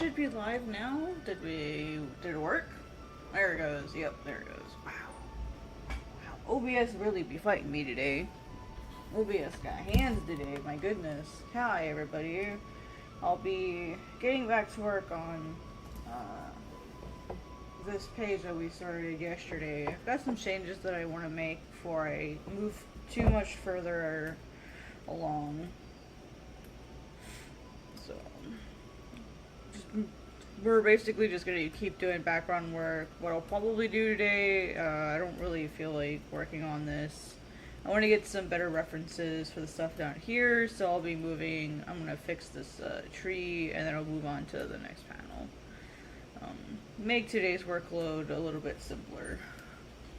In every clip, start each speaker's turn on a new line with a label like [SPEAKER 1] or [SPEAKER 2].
[SPEAKER 1] should be live now. Did it work? There it goes. Yep, there it goes. Wow. Wow. OBS really be fighting me today. OBS got hands today, my goodness. Hi everybody. I'll be getting back to work on this page that we started yesterday. I've got some changes that I want to make before I move too much further along. So, we're basically just going to keep doing background work. What I'll probably do today, I don't really feel like working on this. I want to get some better references for the stuff down here, so I'll be moving. I'm going to fix this tree, and then I'll move on to the next panel. Make today's workload a little bit simpler.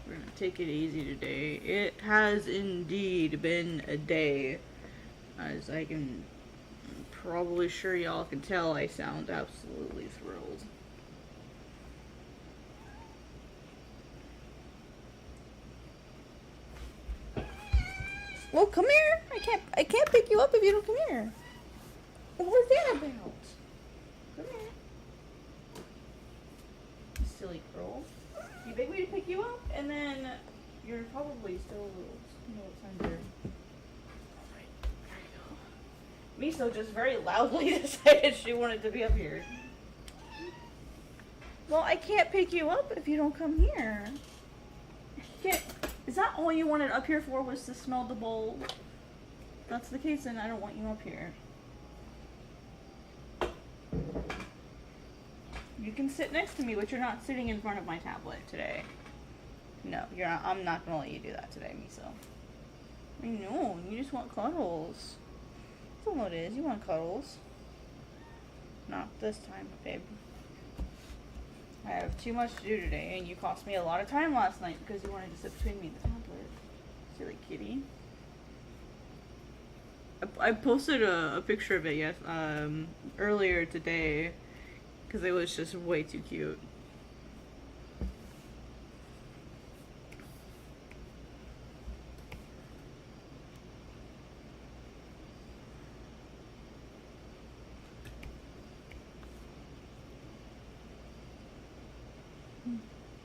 [SPEAKER 1] We're going to take it easy today. It has indeed been a day. As I can probably sure y'all can tell, I sound absolutely thrilled. Well, come here. I can't pick you up if you don't come here. What was that about? Come here. You silly girl. You beg me to pick you up, and then you're probably still a little, tender. Alright, there you go. Miso just very loudly decided she wanted to be up here. Well, I can't pick you up if you don't come here. Is that all you wanted up here for, was to smell the bowl? If that's the case, then I don't want you up here. You can sit next to me, but you're not sitting in front of my tablet today. No, you're not. I'm not gonna let you do that today, Miso. I know, you just want cuddles. That's all it is. You want cuddles. Not this time, babe. I have too much to do today, and you cost me a lot of time last night because you wanted to sit between me and the tablet. Silly kitty. I posted a picture of it earlier today because it was just way too cute.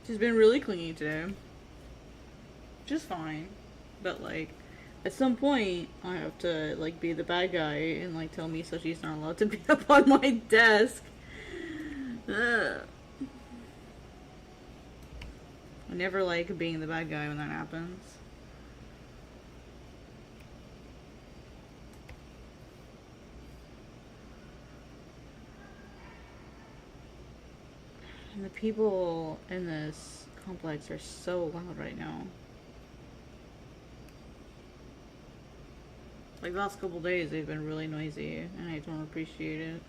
[SPEAKER 1] She's been really clingy today. Just fine. But, like, at some point, I have to, like, be the bad guy and, like, tell Misa she's not allowed to be up on my desk. Ugh. I never like being the bad guy when that happens. And the people in this complex are so loud right now. Like the last couple days they've been really noisy and I don't appreciate it.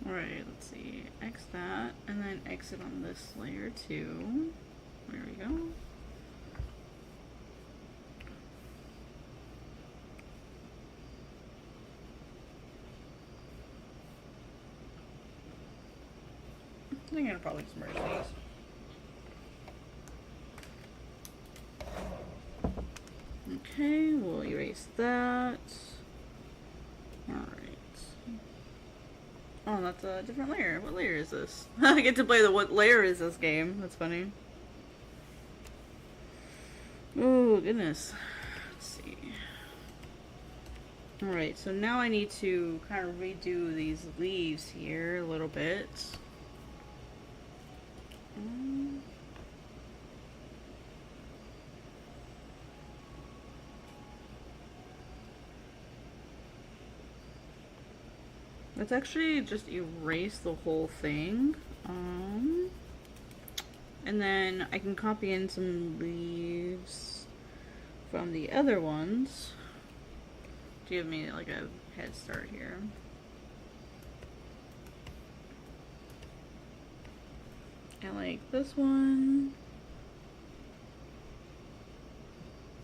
[SPEAKER 1] Alright, let's see. X that and then exit on this layer too. There we go. I think I'll probably just merge these. Okay, we'll erase that. Alright. Oh, that's a different layer. What layer is this? I get to play the what layer is this game. That's funny. Oh, goodness. Let's see. Alright, so now I need to kind of redo these leaves here a little bit. Let's actually just erase the whole thing. And then I can copy in some leaves from the other ones to give me like a head start here. And like this one.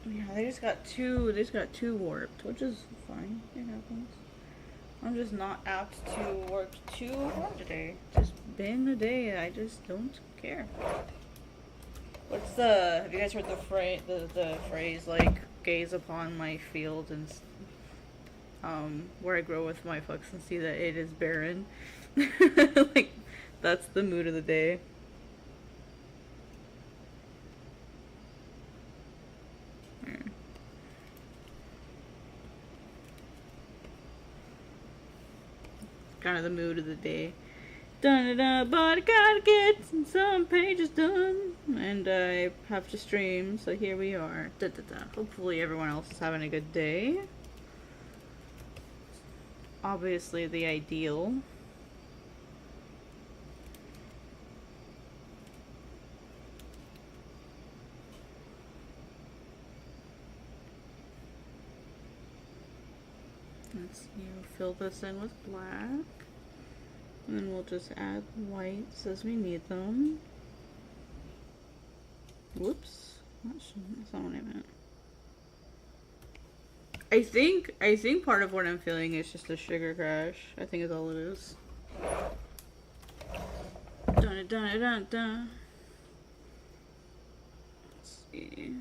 [SPEAKER 1] Yeah, they just got two warped, which is fine. It happens. I'm just not apt to work too hard today. Just been a day. I just don't care. What's the? Have you guys heard the phrase like gaze upon my field and where I grow with my fucks and see that it is barren. Like that's the mood of the day. Kind of the mood of the day. Dun da, but I gotta get some pages done, and I have to stream, so here we are. Da, da, da. Hopefully everyone else is having a good day. Obviously the ideal. Let's see, we'll fill this in with black. And then we'll just add whites as we need them. Whoops. That's not what I meant. I think part of what I'm feeling is just a sugar crash. I think is all it is. Dun dun dun dun. Let's see.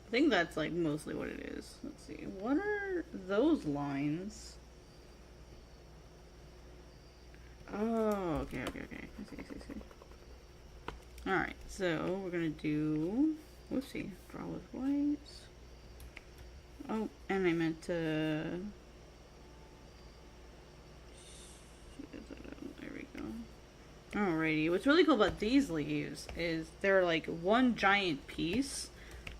[SPEAKER 1] I think that's like mostly what it is. Let's see. What are those lines? Oh, okay. I see. Alright, so we're gonna do, whoopsie, draw with whites. Oh, and I meant to, there we go. Alrighty, what's really cool about these leaves is they're like one giant piece,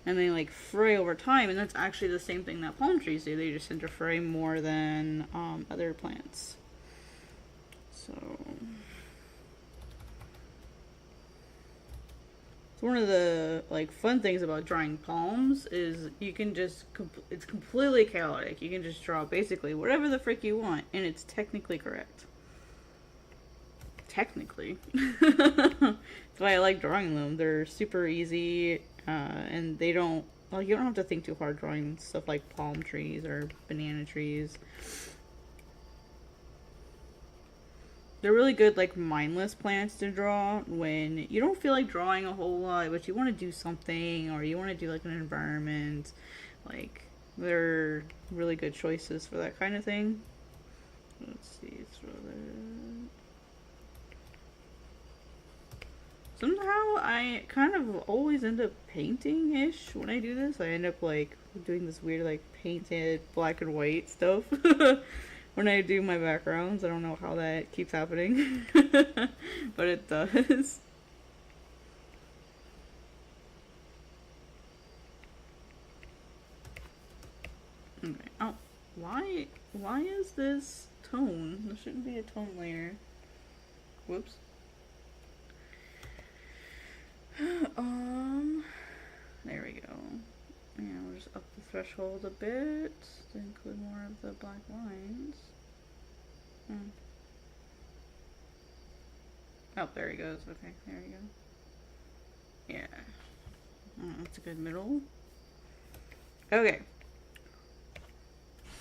[SPEAKER 1] and they like fray over time, and that's actually the same thing that palm trees do. They just tend to fray more than other plants. So one of the like fun things about drawing palms is you can just it's completely chaotic. You can just draw basically whatever the frick you want, and it's technically correct. Technically. That's why I like drawing them. They're super easy, and they don't, like, you don't have to think too hard drawing stuff like palm trees or banana trees. They're really good, like, mindless plants to draw when you don't feel like drawing a whole lot, but you want to do something, or you want to do, like, an environment. Like, they're really good choices for that kind of thing. Let's see, throw that. Somehow, I kind of always end up painting-ish when I do this. I end up, like, doing this weird, like, painted black and white stuff. When I do my backgrounds. I don't know how that keeps happening, but it does. Okay. Oh, why is this tone? There shouldn't be a tone layer. Whoops. There we go. Yeah, we'll just up the threshold a bit to include more of the black lines. Oh, there he goes. Okay, there we go. Yeah. That's a good middle. Okay.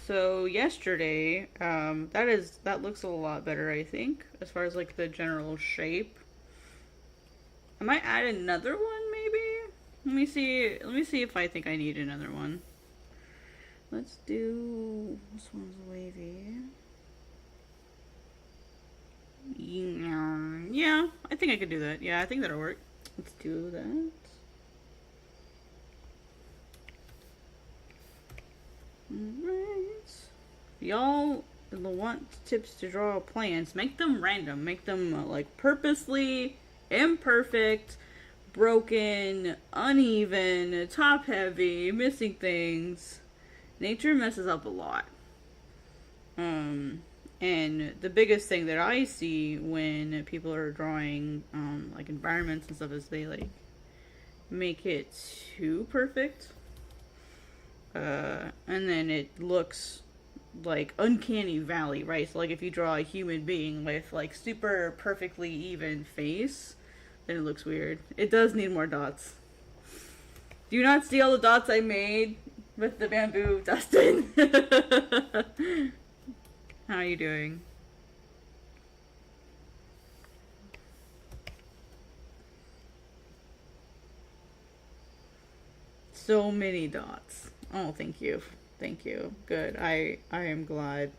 [SPEAKER 1] So yesterday, that looks a lot better, I think, as far as like the general shape. I might add another one, maybe. Let me see if I think I need another one. Let's do, this one's wavy. Yeah, I think I could do that. Yeah, I think that'll work. Let's do that. Alright. Y'all want tips to draw plants, make them random. Make them like purposely imperfect, broken, uneven, top heavy, missing things. Nature messes up a lot. And the biggest thing that I see when people are drawing like environments and stuff is they like make it too perfect. And then it looks like uncanny valley, right? So like if you draw a human being with like super perfectly even face, then it looks weird. It does need more dots. Do you not see all the dots I made? with the bamboo, Dustin. How are you doing? So many dots. Oh, thank you. Thank you. Good. I am glad.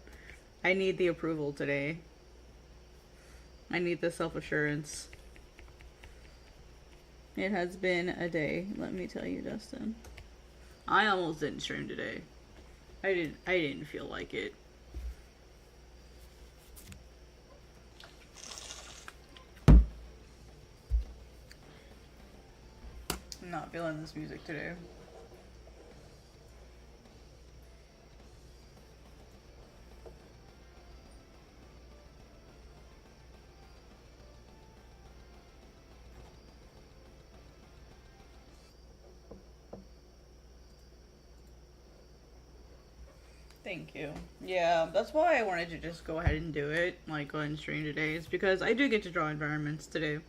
[SPEAKER 1] I need the approval today. I need the self-assurance. It has been a day, let me tell you, Dustin. I almost didn't stream today. I didn't feel like it. I'm not feeling this music today. Thank you. Yeah, that's why I wanted to just go ahead and do it, like go ahead and stream today, is because I do get to draw environments today.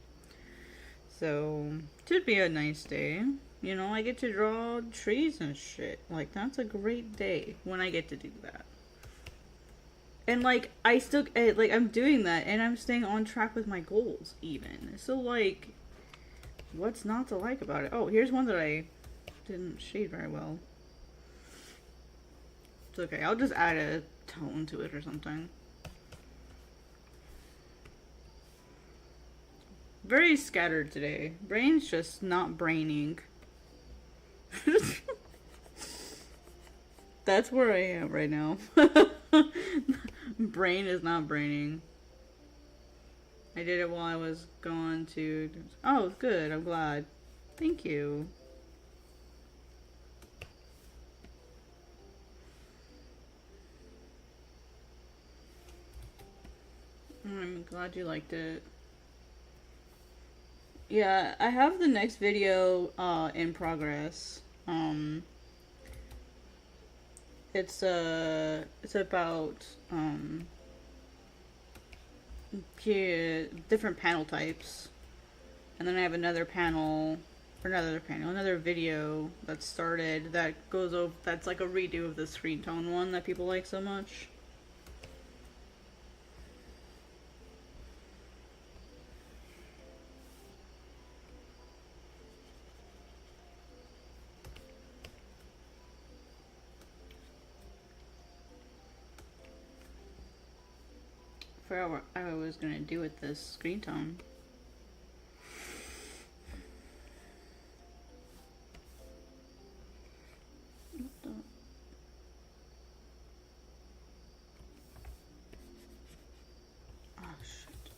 [SPEAKER 1] So, it should be a nice day. You know, I get to draw trees and shit. Like, that's a great day when I get to do that. And, like, I still, like, I'm doing that and I'm staying on track with my goals, even. So, like, what's not to like about it? Oh, here's one that I didn't shade very well. It's okay, I'll just add a tone to it or something. Very scattered today. Brain's just not braining. That's where I am right now. Brain is not braining. I did it while I was gone to... Oh, good, I'm glad. Thank you. I'm glad you liked it. Yeah, I have the next video in progress. It's about different panel types. And then I have another video that started that goes over, that's like a redo of the screen tone one that people like so much. I forgot what I was gonna do with this screen tone. What the? Oh shit.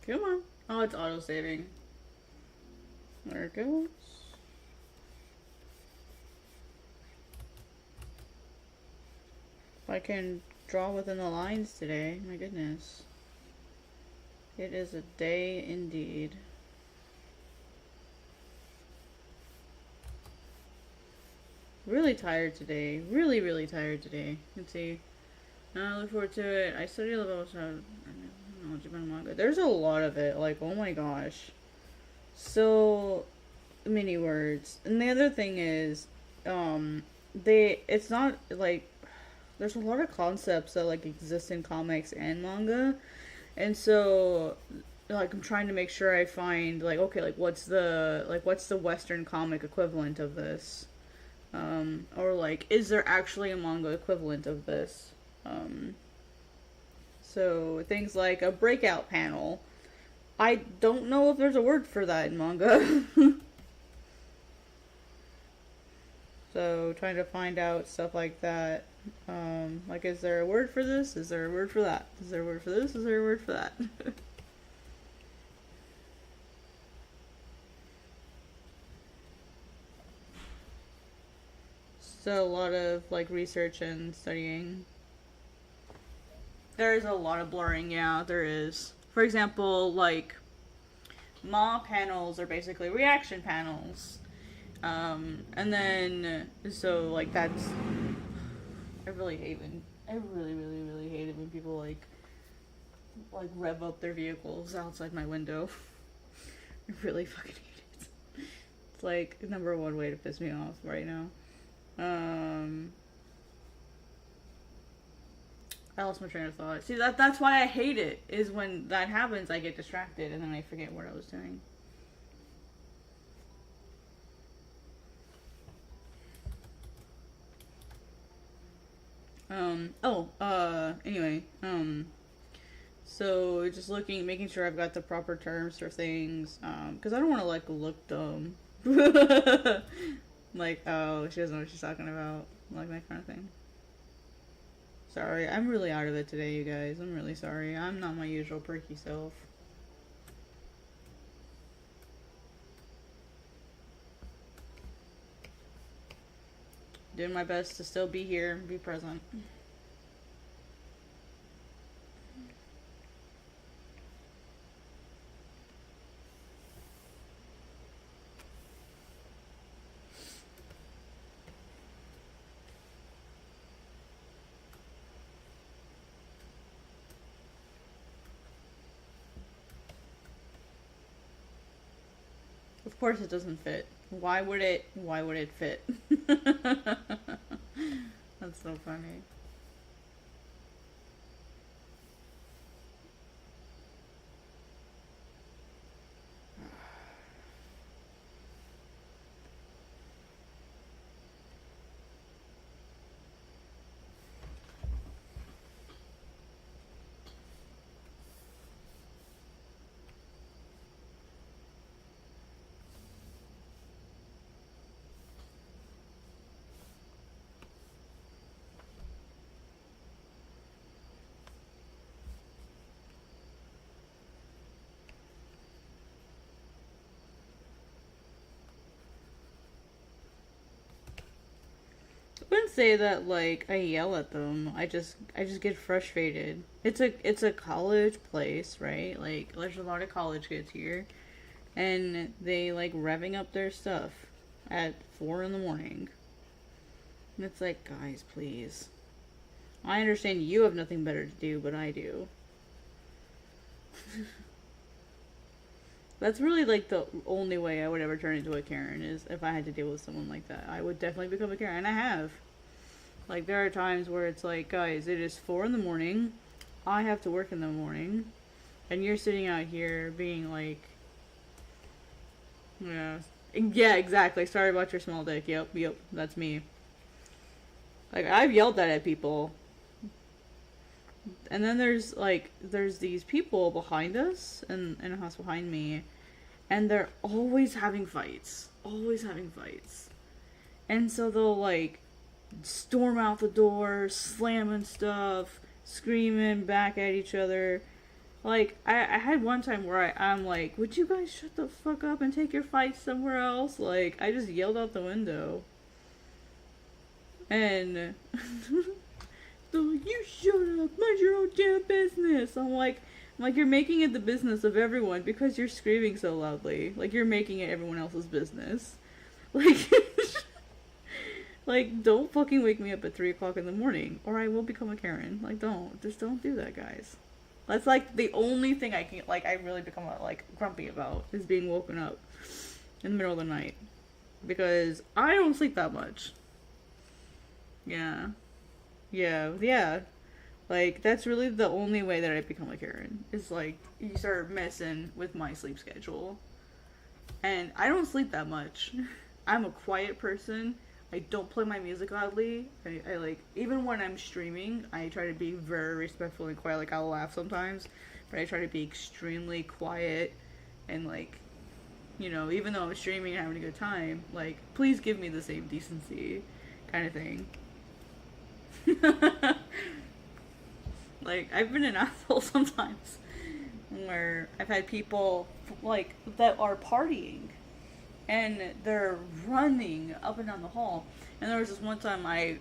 [SPEAKER 1] Come on. Oh, it's auto-saving. There it goes. If I can draw within the lines today, my goodness. It is a day indeed. Really tired today. Really, really tired today. Let's see. I look forward to it. I study a little knowledge about manga. There's a lot of it. Like, oh my gosh. So many words. And the other thing is, it's not like, there's a lot of concepts that like exist in comics and manga. And so, like, I'm trying to make sure I find, like, okay, like, what's the Western comic equivalent of this? Or, like, is there actually a manga equivalent of this? So, things like a breakout panel. I don't know if there's a word for that in manga. So, trying to find out stuff like that. Like, is there a word for this? Is there a word for that? Is there a word for this? Is there a word for that? So, a lot of, like, research and studying. There is a lot of blurring, yeah, there is. For example, like, Manga panels are basically reaction panels. And then, so, like, that's... I really hate when I really hate it when people like rev up their vehicles outside my window. I really fucking hate it. It's like number one way to piss me off right now. I lost my train of thought. See, that's why I hate it, is when that happens, I get distracted and then I forget what I was doing. Anyway, so just making sure I've got the proper terms for things, because I don't want to, like, look dumb. Like, oh, she doesn't know what she's talking about, like, that kind of thing. Sorry, I'm really out of it today, you guys. I'm really sorry. I'm not my usual perky self. Doing my best to still be here and be present. Of course it doesn't fit. Why would it fit? That's so funny. I wouldn't say that like I yell at them. I just get frustrated. It's a college place, right? Like there's a lot of college kids here, and they like revving up their stuff at 4 in the morning. And it's like, guys, please. I understand you have nothing better to do, but I do. That's really like the only way I would ever turn into a Karen, is if I had to deal with someone like that. I would definitely become a Karen, and I have. Like, there are times where it's like, guys, it is 4 in the morning, I have to work in the morning, and you're sitting out here being like, yeah, exactly, sorry about your small dick, yep, that's me. Like, I've yelled that at people. And then there's these people behind us and in a house behind me, and they're always having fights. And so they'll like storm out the door, slamming stuff, screaming back at each other. Like, I had one time where I'm like, would you guys shut the fuck up and take your fights somewhere else? Like, I just yelled out the window. And so you shut up, mind your own damn business. I'm like, you're making it the business of everyone because you're screaming so loudly. Like, you're making it everyone else's business. Like, like, don't fucking wake me up at 3 o'clock in the morning, or I will become a Karen. Like, just don't do that, guys. That's like the only thing I can, like, I really become like grumpy about, is being woken up in the middle of the night, because I don't sleep that much. Yeah. Like, that's really the only way that I become a Karen. Is like, you start messing with my sleep schedule. And I don't sleep that much. I'm a quiet person. I don't play my music loudly. I like, even when I'm streaming, I try to be very respectful and quiet. Like, I'll laugh sometimes, but I try to be extremely quiet. And like, you know, even though I'm streaming and having a good time, like, please give me the same decency kind of thing. Like, I've been an asshole sometimes where I've had people like that are partying and they're running up and down the hall, and there was this one time I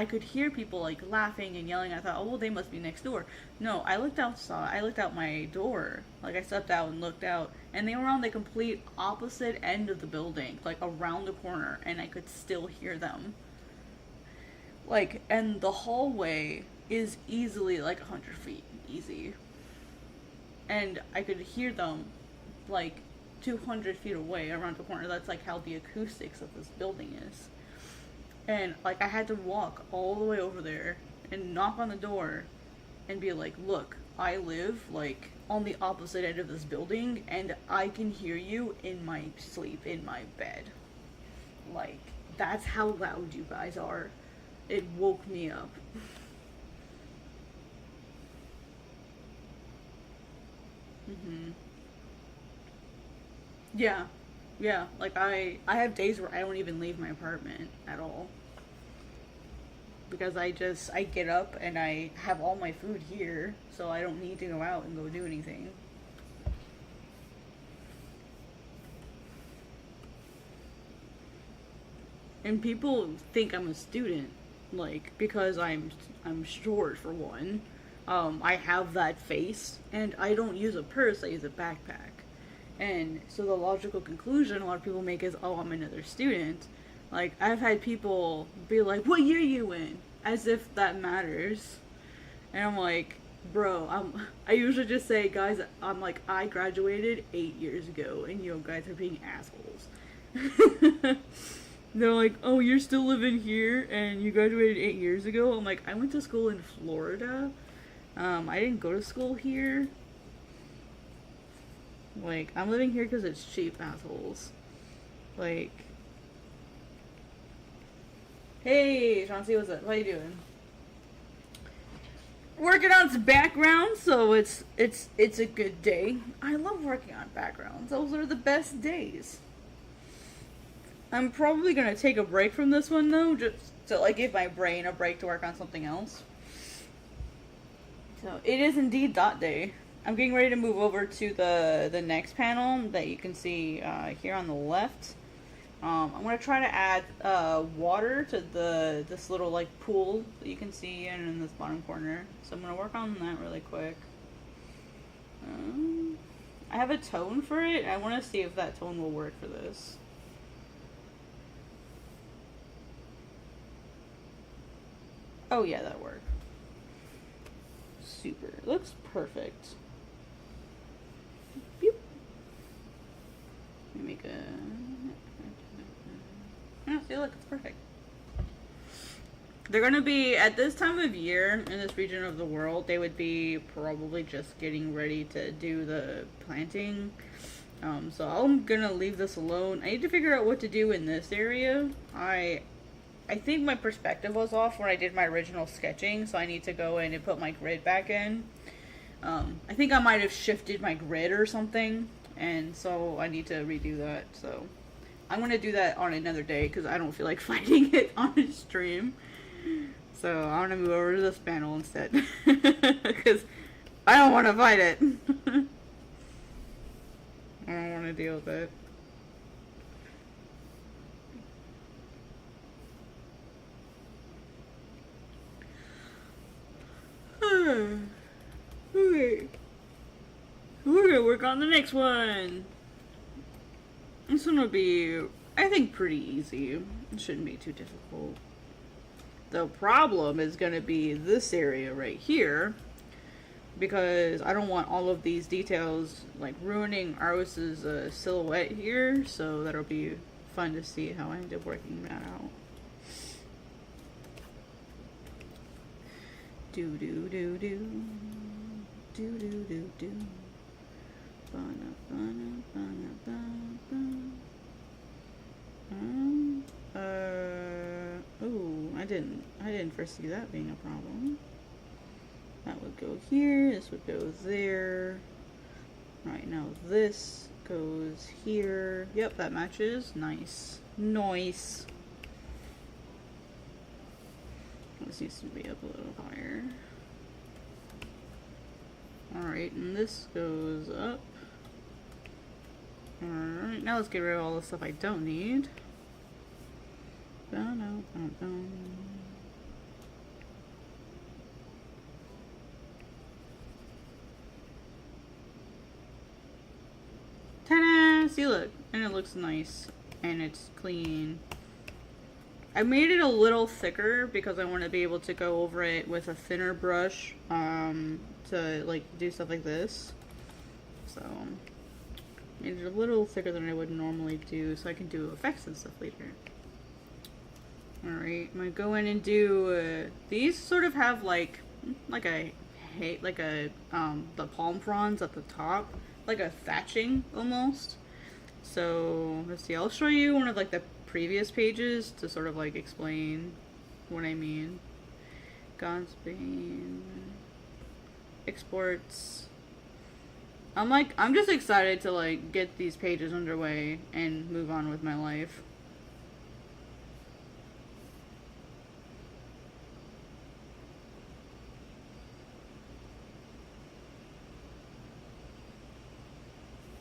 [SPEAKER 1] could hear people like laughing and yelling. I thought, oh well, they must be next door. No, I looked outside, I looked out my door, like I stepped out and looked out, and they were on the complete opposite end of the building, like around the corner, and I could still hear them. Like, and the hallway is easily like 100 feet. Easy. And I could hear them like 200 feet away around the corner. That's like how the acoustics of this building is. And like I had to walk all the way over there and knock on the door and be like, look, I live like on the opposite end of this building and I can hear you in my sleep in my bed. Like, that's how loud you guys are. It woke me up. Yeah. Yeah, like I have days where I don't even leave my apartment at all. Because I get up and I have all my food here, so I don't need to go out and go do anything. And people think I'm a student, like because I'm short for one. I have that face, and I don't use a purse. I use a backpack. And so the logical conclusion a lot of people make is, oh, I'm another student. Like, I've had people be like, what year you in? As if that matters. And I'm like, bro, I usually just say, guys, I'm like, I graduated 8 years ago, and you guys are being assholes. They're like, oh, you're still living here, and you graduated 8 years ago? I'm like, I went to school in Florida. I didn't go to school here. Like, I'm living here because it's cheap, assholes. Like, hey, Chauncey, what's up? How you doing? Working on some backgrounds, so it's a good day. I love working on backgrounds. Those are the best days. I'm probably gonna take a break from this one though, just to like give my brain a break to work on something else. So it is indeed dot day. I'm getting ready to move over to the next panel that you can see here on the left. I'm gonna try to add water to this little like pool that you can see in this bottom corner. So I'm gonna work on that really quick. I have a tone for it. I want to see if that tone will work for this. Oh yeah, that'll work. Super. Looks perfect. Boop. Let me make a... Oh, see, look, it's perfect. They're gonna be, at this time of year, in this region of the world, they would be probably just getting ready to do the planting. So I'm gonna leave this alone. I need to figure out what to do in this area. I think my perspective was off when I did my original sketching, so I need to go in and put my grid back in. I think I might have shifted my grid or something, and so I need to redo that. So I'm going to do that on another day because I don't feel like fighting it on a stream. So I'm going to move over to this panel instead because I don't want to fight it. I don't want to deal with it. Okay. We're gonna work on the next one. This one will be, I think, pretty easy. It shouldn't be too difficult. The problem is gonna be this area right here, because I don't want all of these details like ruining Aros's silhouette here. So that'll be fun to see how I end up working that out. Do do do do do do do do. Bana bana bana bana. Oh, I didn't foresee that being a problem. That would go here. This would go there. Right now, this goes here. Yep, that matches. Nice, nice. This needs to be up a little higher. Alright, and this goes up. Alright, now let's get rid of all the stuff I don't need. Ta-da! See, look. And it looks nice. And it's clean. I made it a little thicker because I want to be able to go over it with a thinner brush to like do stuff like this. So made it a little thicker than I would normally do so I can do effects and stuff later. Alright, I'm gonna go in and do these sort of have like a the palm fronds at the top, like a thatching almost. So let's see, I'll show you one of like the previous pages to sort of like explain what I mean. Godspeed exports. I'm just excited to like get these pages underway and move on with my life.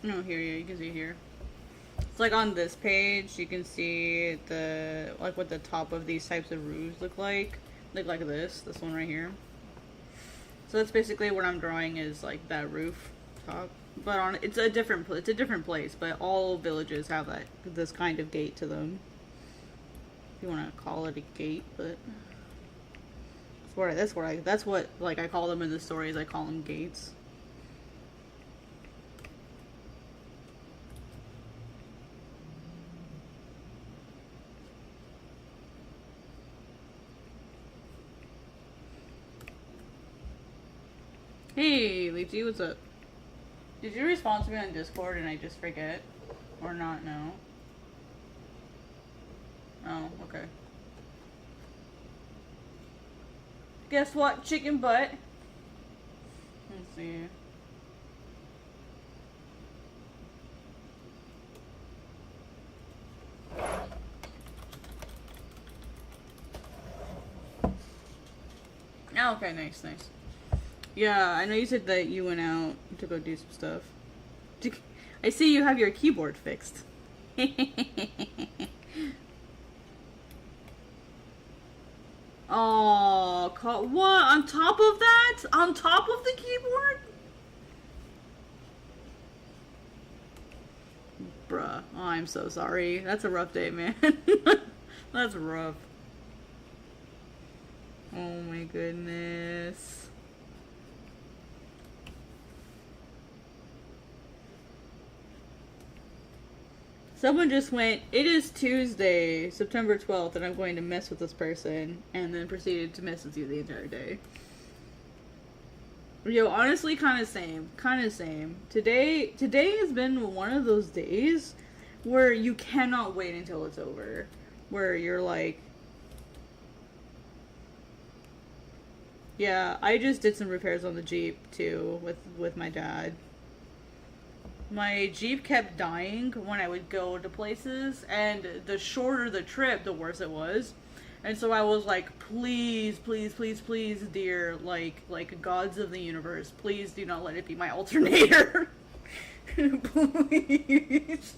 [SPEAKER 1] No, here you can see here. It's like on this page, you can see the like what the top of these types of roofs look like like this one right here. So that's basically what I'm drawing is like that roof top, but on it's a different place. But all villages have this kind of gate to them. If you want to call it a gate, but that's what like I call them in the stories. I call them gates. Hey, Leechy, what's up? Did you respond to me on Discord and I just forget? Or not know? Oh, okay. Guess what? Chicken butt. Let's see. Oh, okay, nice. Yeah, I know you said that you went out to go do some stuff. I see you have your keyboard fixed. Oh, what? On top of that? On top of the keyboard? Bruh. Oh, I'm so sorry. That's a rough day, man. That's rough. Oh my goodness. Someone just went, it is Tuesday, September 12th, and I'm going to mess with this person, and then proceeded to mess with you the entire day. Yo, honestly, kind of same. Today has been one of those days where you cannot wait until it's over. Where you're like... Yeah, I just did some repairs on the Jeep, too, with my dad. My Jeep kept dying when I would go to places, and the shorter the trip, the worse it was. And so I was like, please, dear, like gods of the universe, please do not let it be my alternator. Please.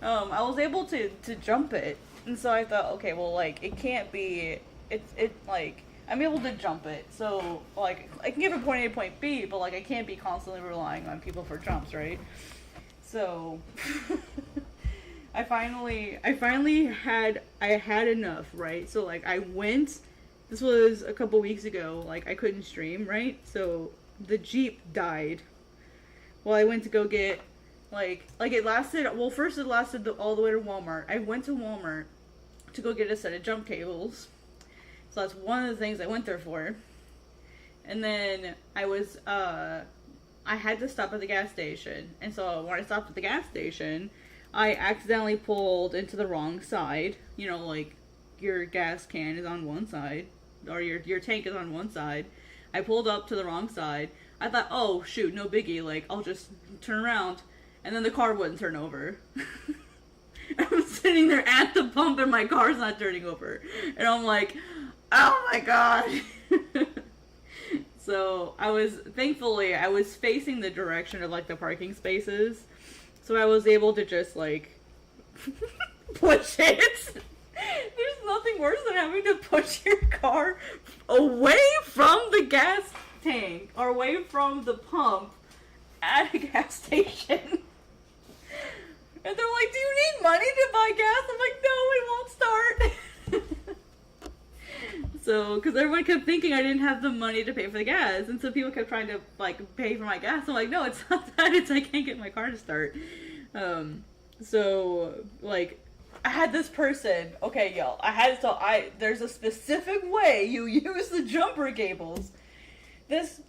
[SPEAKER 1] I was able to jump it, and so I thought, okay, well, like, it can't be, like, I'm able to jump it, so, like, I can get from point A to point B, but, like, I can't be constantly relying on people for jumps, right? So, I finally had enough, right? So, like, I went, this was a couple weeks ago, like, I couldn't stream, right? So, the Jeep died. Well, I went to go get, like it lasted, well, first it lasted all the way to Walmart. I went to Walmart to go get a set of jump cables. So that's one of the things I went there for. And then I had to stop at the gas station. And so when I stopped at the gas station, I accidentally pulled into the wrong side. You know, like, your gas can is on one side, or your tank is on one side. I pulled up to the wrong side. I thought, oh, shoot, no biggie. Like, I'll just turn around. And then the car wouldn't turn over. I'm sitting there at the pump and my car's not turning over. And I'm like, oh my god. So thankfully, I was facing the direction of, like, the parking spaces. So I was able to just, like, push it. There's nothing worse than having to push your car away from the gas tank or away from the pump at a gas station. And they're like, do you need money to buy gas? I'm like, no, it won't start. So, because everyone kept thinking I didn't have the money to pay for the gas, and so people kept trying to like pay for my gas. I'm like, no, it's not that. It's I can't get my car to start. So like, I had this person. Okay, y'all. There's a specific way you use the jumper cables. This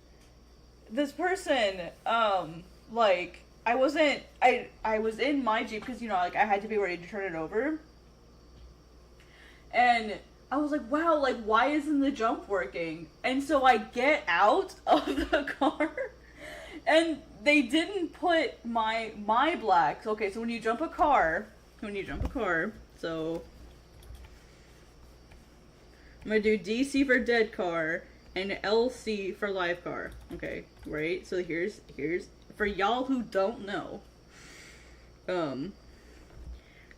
[SPEAKER 1] person, like, I was in my Jeep because, you know, like, I had to be ready to turn it over. And I was like, wow, like, why isn't the jump working? And so I get out of the car, and they didn't put my black. Okay, so when you jump a car, so I'm gonna do DC for dead car and LC for live car. Okay, right? So here's for y'all who don't know.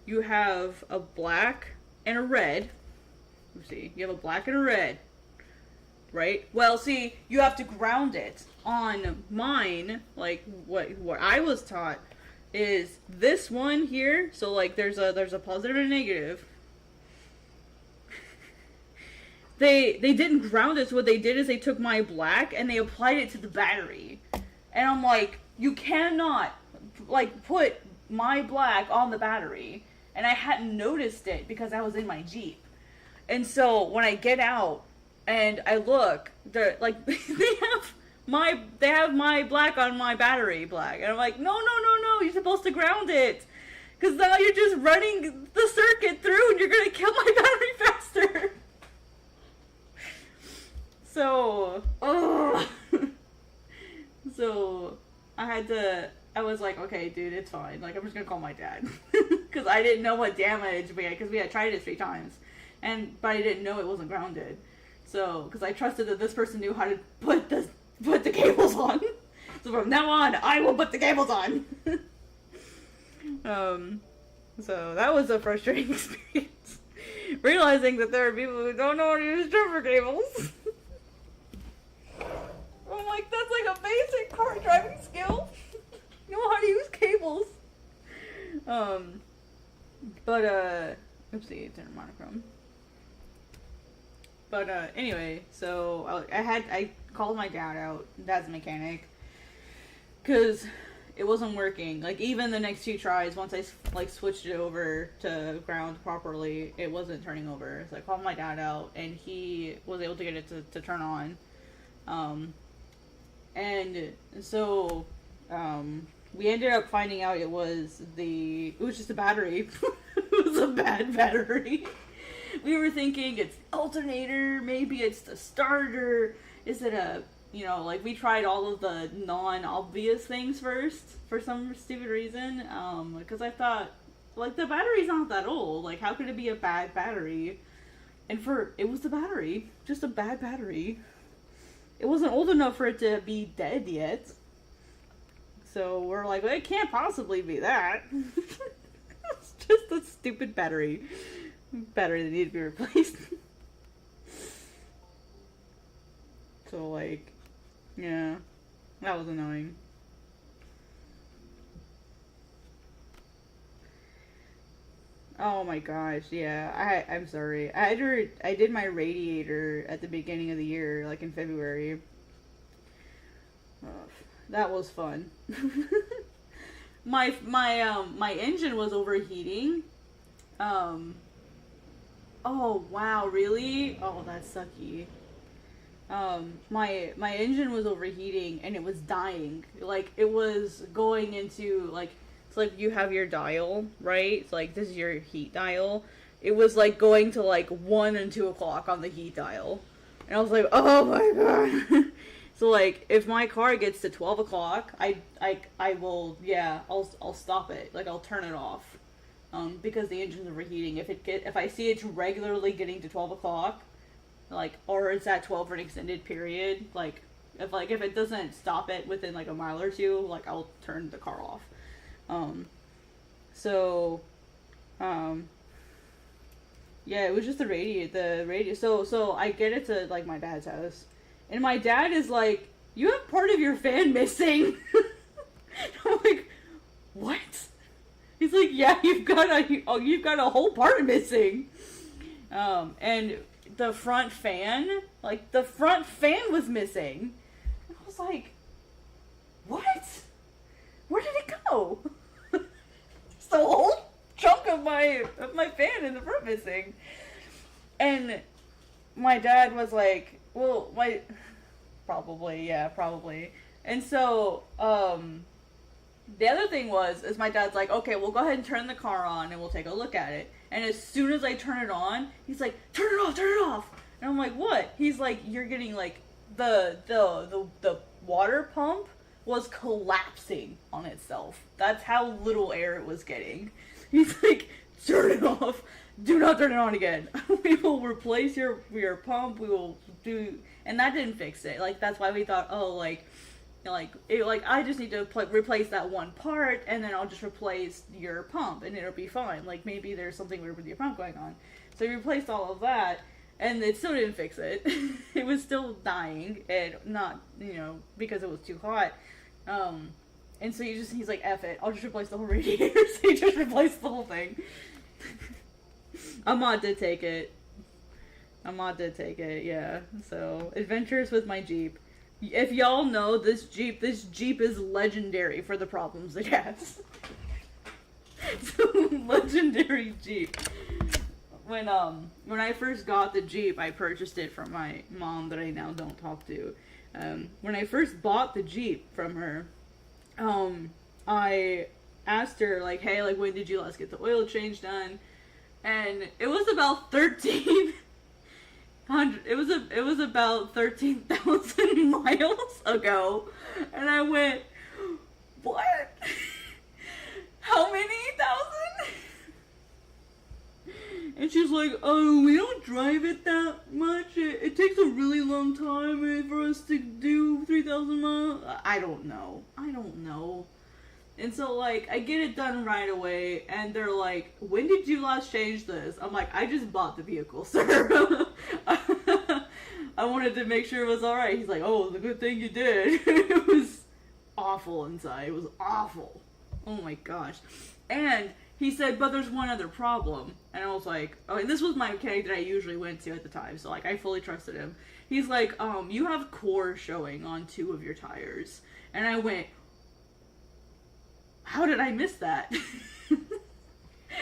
[SPEAKER 1] You have a black and a red. Let's see. You have a black and a red. Right? Well, see, you have to ground it. On mine, like what I was taught is this one here. So like there's a positive and a negative. They didn't ground it, so what they did is they took my black and they applied it to the battery. And I'm like, you cannot, like, put my black on the battery. And I hadn't noticed it because I was in my Jeep. And so when I get out and I look, they're like, they have my black on my battery black. And I'm like, no, you're supposed to ground it. Because now you're just running the circuit through and you're going to kill my battery faster. So, so I was like, okay, dude, it's fine. Like, I'm just gonna call my dad. Because I didn't know what damage we had, because we had tried it 3 times. But I didn't know it wasn't grounded. So, because I trusted that this person knew how to put the cables on. So from now on, I will put the cables on. So that was a frustrating experience. Realizing that there are people who don't know how to use jumper cables. I'm like, that's like a basic car driving skill. You know how to use cables. Oopsie, it's in monochrome. But, anyway, so I called my dad out, dad's a mechanic, because it wasn't working. Like, even the next 2 tries, once I, like, switched it over to ground properly, it wasn't turning over. So I called my dad out, and he was able to get it to turn on. And so, we ended up finding out it was just a battery. It was a bad battery. We were thinking it's alternator, maybe it's the starter. Is it like we tried all of the non-obvious things first for some stupid reason. Because I thought, like, the battery's not that old. Like, how could it be a bad battery? And it was the battery. Just a bad battery. It wasn't old enough for it to be dead yet. So we're like, well, it can't possibly be that. It's just a stupid battery. Battery that needed to be replaced. So, like, yeah. That was annoying. Oh my gosh, yeah. I'm sorry. I did my radiator at the beginning of the year, like in February. That was fun. My engine was overheating. Oh wow, really? Oh, that's sucky. My engine was overheating and it was dying. Like, it was going into, like, it's like you have your dial, right? It's like, this is your heat dial. It was like going to like 1 and 2 o'clock on the heat dial. And I was like, oh my god. So like, if my car gets to 12 o'clock, I will, yeah, I'll stop it. Like, I'll turn it off. Because the engine's overheating. If I see it's regularly getting to 12 o'clock, like, or it's at 12 for an extended period, like, if it doesn't stop it within like a mile or 2, like, I'll turn the car off. Yeah, it was just the radio. So I get it to, like, my dad's house. And my dad is like, you have part of your fan missing. I'm like, what? He's like, yeah, you've got a whole part missing. And the front fan, like, the front fan was missing. And I was like, what? Where did it go? Just the whole chunk of my fan in the front missing. And my dad was like, well, probably. And so, the other thing is my dad's like, okay, we'll go ahead and turn the car on and we'll take a look at it. And as soon as I turn it on, he's like, turn it off. And I'm like, what? He's like, you're getting like, the water pump was collapsing on itself. That's how little air it was getting. He's like, turn it off. Do not turn it on again. We will replace your pump. We will do, and that didn't fix it. Like, that's why we thought, oh, I just need to replace that one part, and then I'll just replace your pump, and it'll be fine. Like, maybe there's something weird with your pump going on. So we replaced all of that, and it still didn't fix it. It was still dying, and not, because it was too hot. And so he's like, F it, I'll just replace the whole radiator. So he just replaced the whole thing. Ahmad did take it, yeah. So, adventures with my Jeep. If y'all know, this Jeep is legendary for the problems it has. It's a legendary Jeep. When I first got the Jeep, I purchased it from my mom that I now don't talk to. When I first bought the Jeep from her, I asked her, like, hey, like, when did you last get the oil change done? And it was about 13,000 miles ago. And I went, what? How many thousand? And she's like, oh, we don't drive it that much. It takes a really long time for us to do 3,000 miles. I don't know. And so, like, I get it done right away, and they're like, when did you last change this? I'm like, I just bought the vehicle, sir. I wanted to make sure it was alright. He's like, oh, the good thing you did. It was awful inside. It was awful. Oh my gosh. And he said, but there's one other problem. And I was like, oh, and this was my mechanic that I usually went to at the time, so, like, I fully trusted him. He's like, you have core showing on 2 of your tires. And I went, how did I miss that?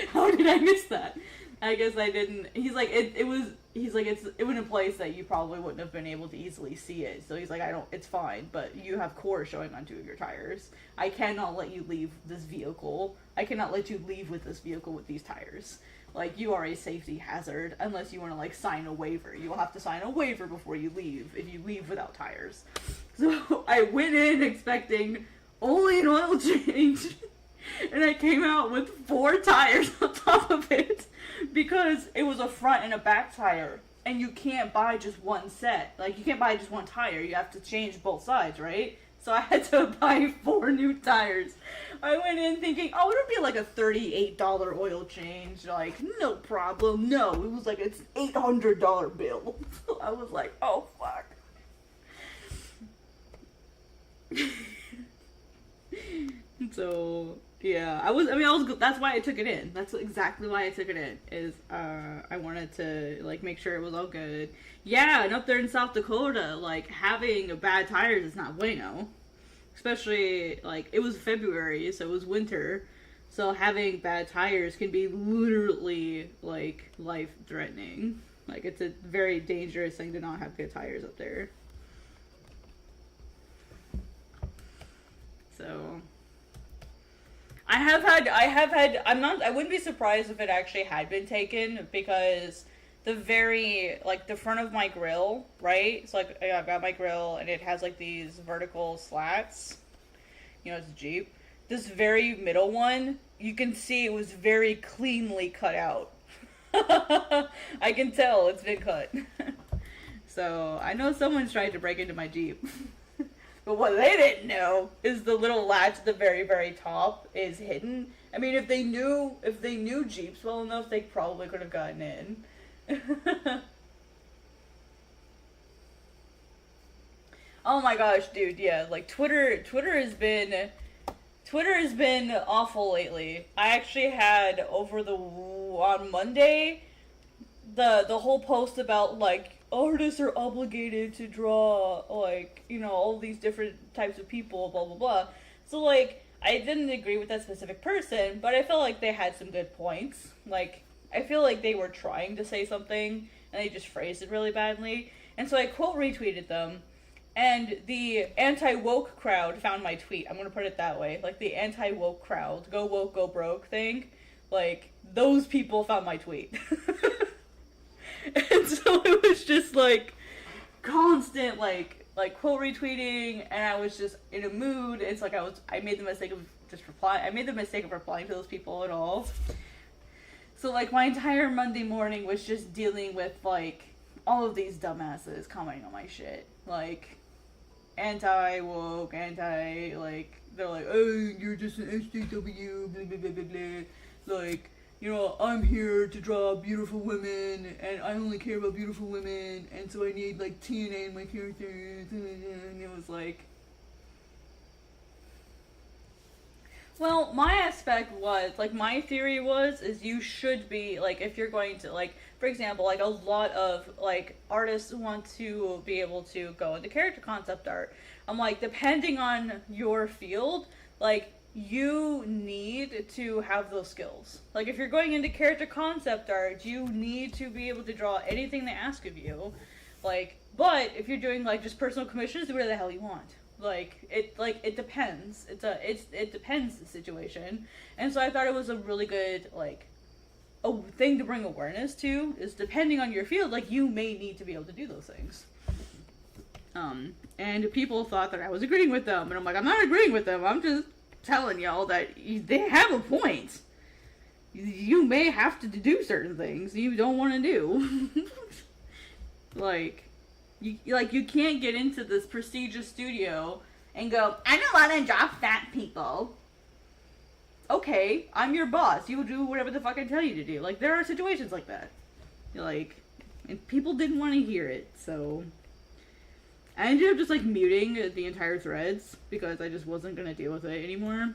[SPEAKER 1] How did I miss that? I guess I didn't. He's like, it was in a place that you probably wouldn't have been able to easily see it. So he's like, it's fine, but you have core showing on 2 of your tires. I cannot let you leave this vehicle. I cannot let you leave with this vehicle with these tires. Like, you are a safety hazard unless you want to, like, sign a waiver. You will have to sign a waiver before you leave if you leave without tires. So I went in expecting only an oil change, and I came out with 4 tires on top of it because it was a front and a back tire, and you can't buy just one set. Like, you can't buy just one tire. You have to change both sides, right? So I had to buy 4 new tires. I went in thinking, oh, it'll be like a $38 oil change. Like, no problem. No, it was like, it's an $800 bill. So I was like, oh, fuck. So, yeah, that's why I took it in. That's exactly why I took it in, is, I wanted to, like, make sure it was all good. Yeah, and up there in South Dakota, like, having bad tires is not bueno. Especially, like, it was February, so it was winter. So having bad tires can be literally, like, life-threatening. Like, it's a very dangerous thing to not have good tires up there. So, I wouldn't be surprised if it actually had been taken, because the front of my grill, right? So, like, I've got my grill, and it has, like, these vertical slats. It's a Jeep. This very middle one, you can see it was very cleanly cut out. I can tell it's been cut. So, I know someone's tried to break into my Jeep. But what they didn't know is the little latch at the very, very top is hidden. I mean, if they knew Jeeps well enough, they probably could have gotten in. Oh my gosh, dude, yeah, like, Twitter has been awful lately. I actually had on Monday, the whole post about like artists are obligated to draw like, you know, all these different types of people, blah blah blah. So like I didn't agree with that specific person, but I felt like they had some good points. Like I feel like they were trying to say something and they just phrased it really badly. And so I quote retweeted them, and the anti-woke crowd found my tweet. I'm gonna put it that way. Like the anti-woke crowd, go woke, go broke thing. Like those people found my tweet. And so it was just like constant like quote retweeting, and I was just in a mood. It's like I made the mistake of replying to those people at all. So like my entire Monday morning was just dealing with like all of these dumbasses commenting on my shit. Like anti-woke, like they're like, oh, you're just an SJW, blah blah blah blah blah. Like, you know, I'm here to draw beautiful women, and I only care about beautiful women, and so I need, like, TNA in my characters, and it was like... Well, my aspect was, like, my theory is you should be, like, if you're going to, like, for example, like, a lot of, like, artists want to be able to go into character concept art. I'm like, depending on your field, like, you need to have those skills. Like, if you're going into character concept art, you need to be able to draw anything they ask of you. Like, but if you're doing, like, just personal commissions, do whatever the hell you want. It depends. It depends the situation. And so I thought it was a really good, like, a thing to bring awareness to, is depending on your field, like, you may need to be able to do those things. And people thought that I was agreeing with them, and I'm like, I'm not agreeing with them, I'm just telling y'all that they have a point. You may have to do certain things you don't want to do. You can't get into this prestigious studio and go, I don't want to draw fat people. Okay, I'm your boss. You do whatever the fuck I tell you to do. Like, there are situations like that. Like, and people didn't want to hear it, so... I ended up just, like, muting the entire threads because I just wasn't gonna deal with it anymore.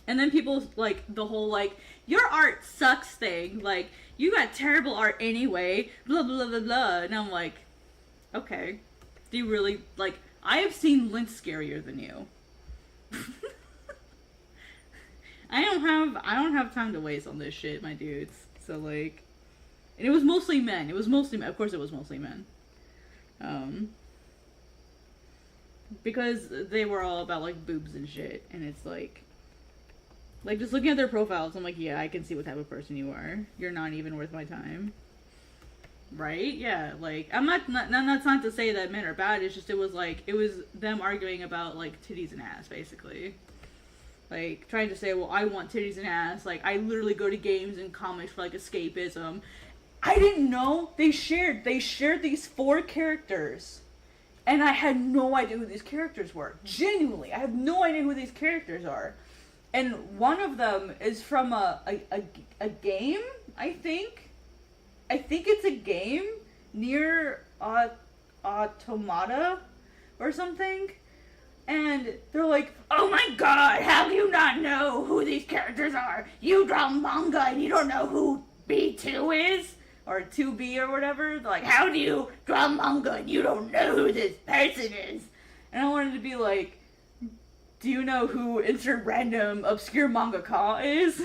[SPEAKER 1] And then people, like, the whole, like, your art sucks thing. Like, you got terrible art anyway. Blah, blah, blah, blah. And I'm like, okay. Do you really, like, I have seen Lynch scarier than you. I don't have time to waste on this shit, my dudes. So, like, and it was mostly men. Of course it was mostly men. Because they were all about, like, boobs and shit, and it's like, just looking at their profiles, I'm like, yeah, I can see what type of person you are. You're not even worth my time. Right? Yeah, like, that's not to say that men are bad, it's just, it was them arguing about, like, titties and ass, basically. Like, trying to say, well, I want titties and ass, like, I literally go to games and comics for, like, escapism. I didn't know they shared these 4 characters. And I had no idea who these characters were. Genuinely, I have no idea who these characters are. And one of them is from a game, I think. I think it's a game near Automata or something. And they're like, oh my god, how do you not know who these characters are? You draw manga and you don't know who B2 is? Or 2B or whatever. They're like, how do you draw manga and you don't know who this person is? And I wanted to be like, do you know who insert random obscure mangaka is?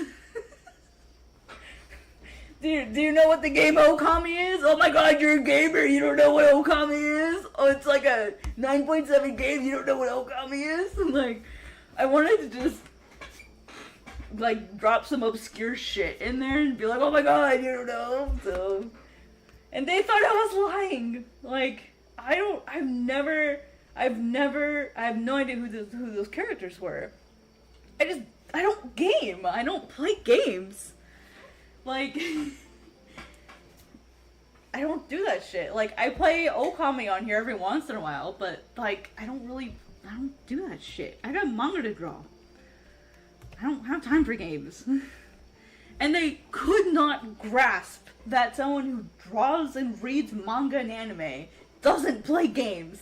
[SPEAKER 1] do you know what the game Okami is? Oh my god, you're a gamer, you don't know what Okami is? Oh, it's like a 9.7 game, you don't know what Okami is? Like, I wanted to just, like, drop some obscure shit in there and be like, oh my god, you don't know, so... And they thought I was lying. Like, I have no idea who those characters were. I don't game. I don't play games. Like, I don't do that shit. Like, I play Okami on here every once in a while, but, like, I don't do that shit. I got manga to draw. I don't have time for games. And they could not grasp that someone who draws and reads manga and anime doesn't play games.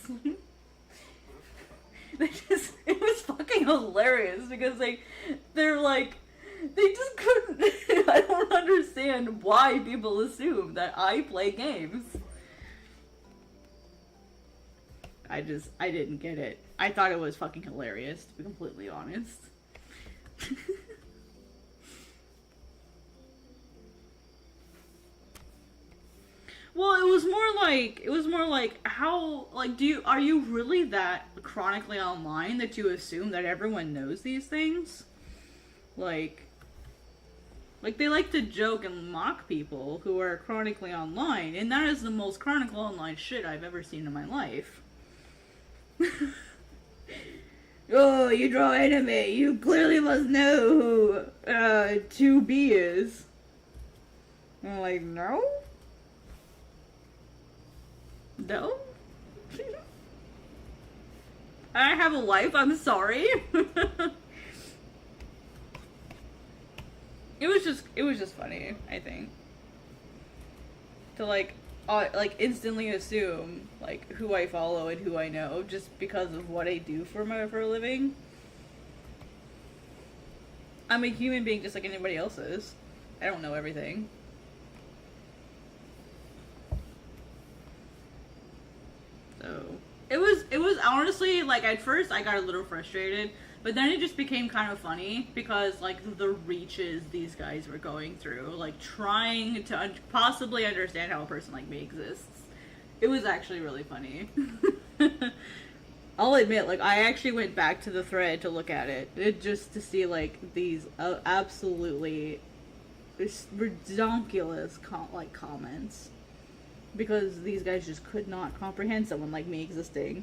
[SPEAKER 1] It was fucking hilarious because they're like, They just couldn't. I don't understand why people assume that I play games. I didn't get it. I thought it was fucking hilarious, to be completely honest. Well, it was more like how, like, are you really that chronically online that you assume that everyone knows these things? Like they like to joke and mock people who are chronically online, and that is the most chronicle online shit I've ever seen in my life. Oh, you draw anime. You clearly must know who 2B is. I'm like, no? No? I have a life, I'm sorry. It was just funny, I think. To like instantly assume like who I follow and who I know just because of what I do for a living. I'm a human being just like anybody else is. I don't know everything. So it was honestly like at first I got a little frustrated, but then it just became kind of funny because like the reaches these guys were going through, like trying to possibly understand how a person like me exists. It was actually really funny. I'll admit, like I actually went back to the thread to look at it just to see like these absolutely ridiculous comments. Because these guys just could not comprehend someone like me existing.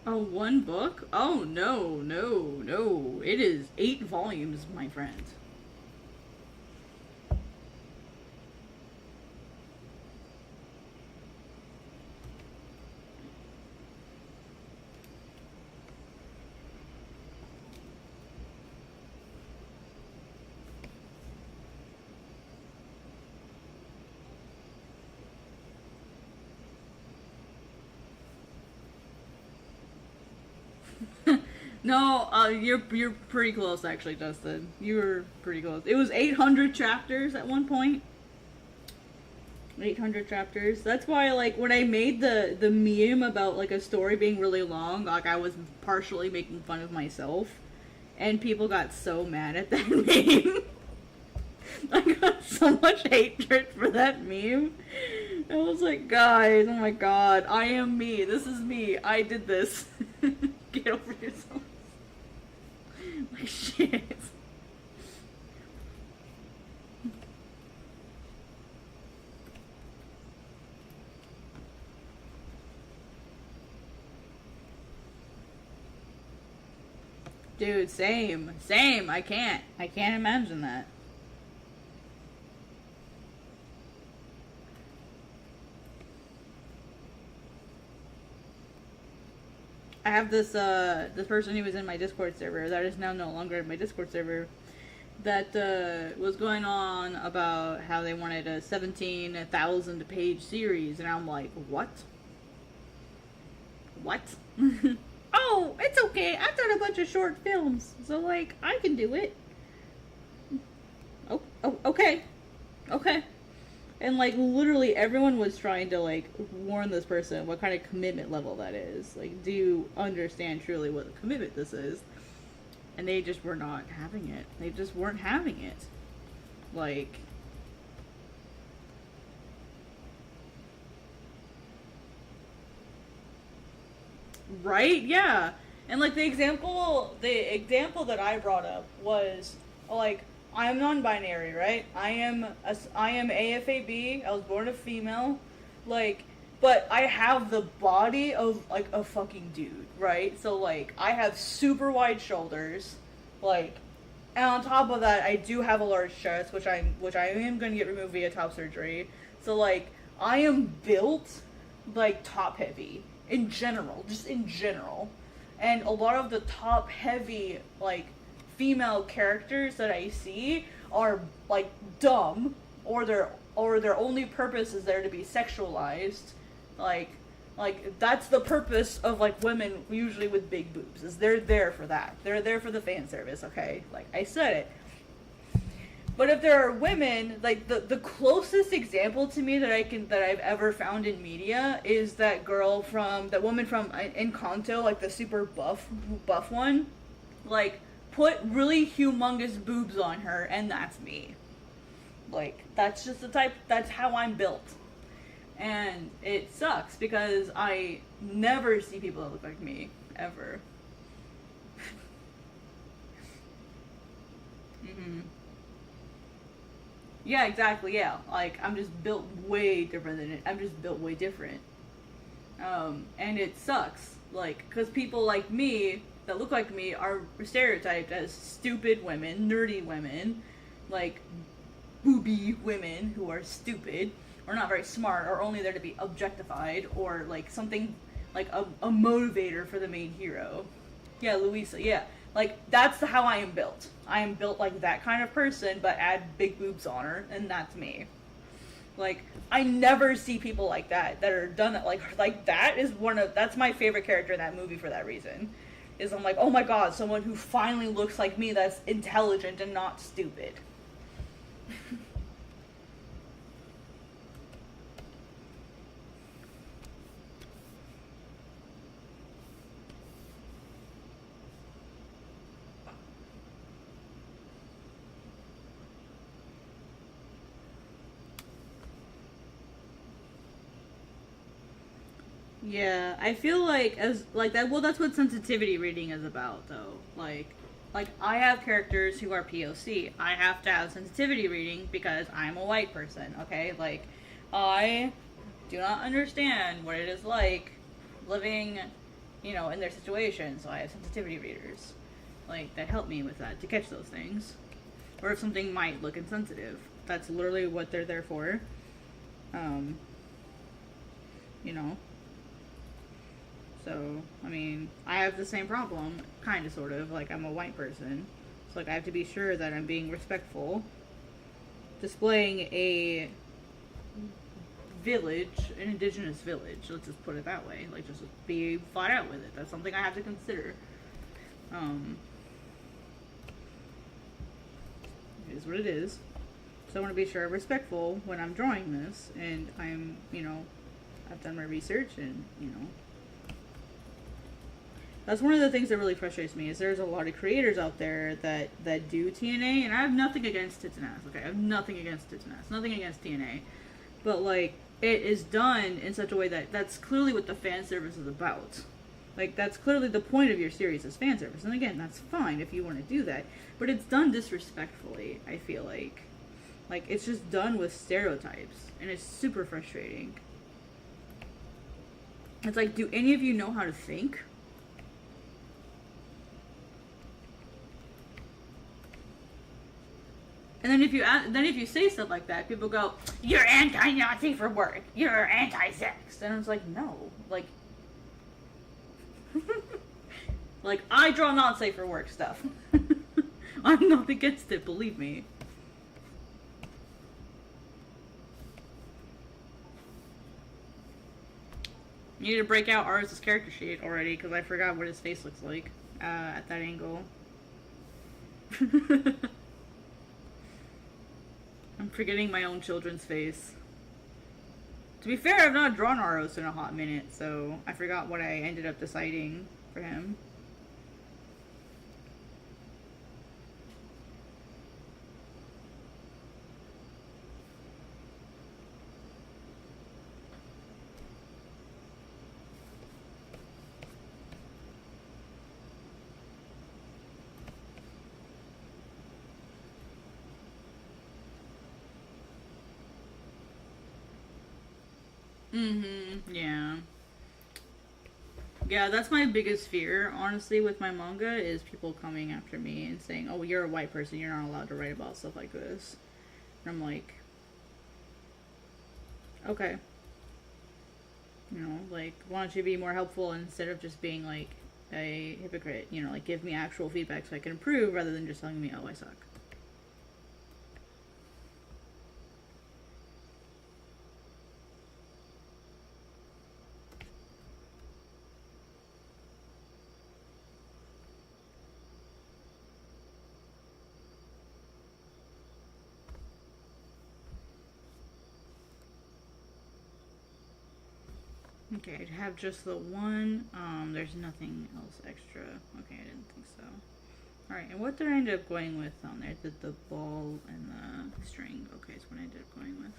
[SPEAKER 1] Oh, one book? Oh, no, no, no. It is 8 volumes, my friend. No, you're pretty close actually, Justin. You were pretty close. It was 800 chapters at one point. 800 chapters. That's why, like, when I made the meme about like a story being really long, like I was partially making fun of myself, and people got so mad at that meme. I got so much hatred for that meme. I was like, guys, oh my god, I am me. This is me. I did this. Get over yourself. Like, shit. Dude, same. Same. I can't imagine that. I have this person who was in my Discord server that is now no longer in my Discord server that was going on about how they wanted a 17,000 page series, and I'm like, what? What? Oh, it's okay. I've done a bunch of short films, so like I can do it. Oh, okay. Okay. And, like, literally everyone was trying to, like, warn this person what kind of commitment level that is. Like, do you understand truly what the commitment this is? And they just were not having it. They just weren't having it. Like... Right? Yeah. And, like, the example that I brought up was, like... I am non-binary, right? I am AFAB. I was born a female, like, but I have the body of like a fucking dude, right? So like, I have super wide shoulders, like, and on top of that, I do have a large chest, which I am going to get removed via top surgery. So like, I am built like top heavy in general, just in general, and a lot of the top heavy like female characters that I see are like dumb, or their only purpose is there to be sexualized, like that's the purpose of like women usually with big boobs, is they're there for that. They're there for the fan service, okay? Like I said it. But if there are women, like the closest example to me that I've ever found in media is that woman from Encanto, like the super buff one, like put really humongous boobs on her, and that's me. Like that's just that's how I'm built. And it sucks because I never see people that look like me ever. Mhm. Yeah, exactly. Yeah, like I'm just built way different than it. I'm just built way different, and it sucks. Like, cause people like me that look like me are stereotyped as stupid women, nerdy women, like booby women who are stupid or not very smart or only there to be objectified or like something like a motivator for the main hero. Yeah, Louisa. Yeah. Like, that's how I am built. I am built like that kind of person, but add big boobs on her, and that's me. Like, I never see people like that are done that. Like that is that's my favorite character in that movie for that reason. Is I'm like, oh my god, someone who finally looks like me that's intelligent and not stupid. Yeah, I feel like as like that. Well, that's what sensitivity reading is about, though. Like I have characters who are POC. I have to have sensitivity reading because I'm a white person. Okay, like I do not understand what it is like living, in their situation. So I have sensitivity readers, like that help me with that to catch those things, or if something might look insensitive. That's literally what they're there for. Um, you know. So, I mean, I have the same problem, kind of, sort of. Like, I'm a white person. So, like, I have to be sure that I'm being respectful. Displaying a village, an indigenous village, let's just put it that way. Like, just be flat out with it. That's something I have to consider. It is what it is. So I want to be sure I'm respectful when I'm drawing this. And I'm, I've done my research and, that's one of the things that really frustrates me is there's a lot of creators out there that do TNA, and I have nothing against tits and ass, okay? I have nothing against tits and ass, nothing against TNA. But, like, it is done in such a way that that's clearly what the fan service is about. Like, that's clearly the point of your series is fan service. And again, that's fine if you want to do that. But it's done disrespectfully, I feel like. Like, it's just done with stereotypes. And it's super frustrating. It's like, do any of you know how to think? And then if you say stuff like that, people go, "You're anti-Nazi for work. You're anti-sex." And I was like, no, like, like I draw not safe for work stuff. I'm not against it, believe me. You need to break out Aris's character sheet already because I forgot what his face looks like at that angle. I'm forgetting my own children's face. To be fair, I've not drawn Aros in a hot minute, so I forgot what I ended up deciding for him. Yeah. Yeah, that's my biggest fear, honestly, with my manga, is people coming after me and saying, "Oh, you're a white person, you're not allowed to write about stuff like this." And I'm like, okay. Like, why don't you be more helpful instead of just being, like, a hypocrite? Like, give me actual feedback so I can improve rather than just telling me, "Oh, I suck." Okay, I have just the one. There's nothing else extra. Okay, I didn't think so. Alright, and what did I end up going with on there? The ball and the string. Okay, is what I ended up going with.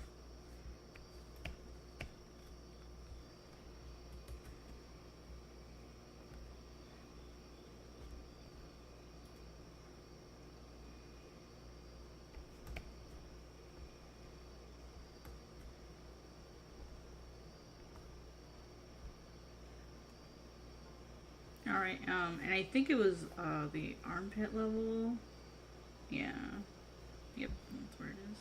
[SPEAKER 1] Alright, and I think it was the armpit level. Yeah. Yep, that's where it is.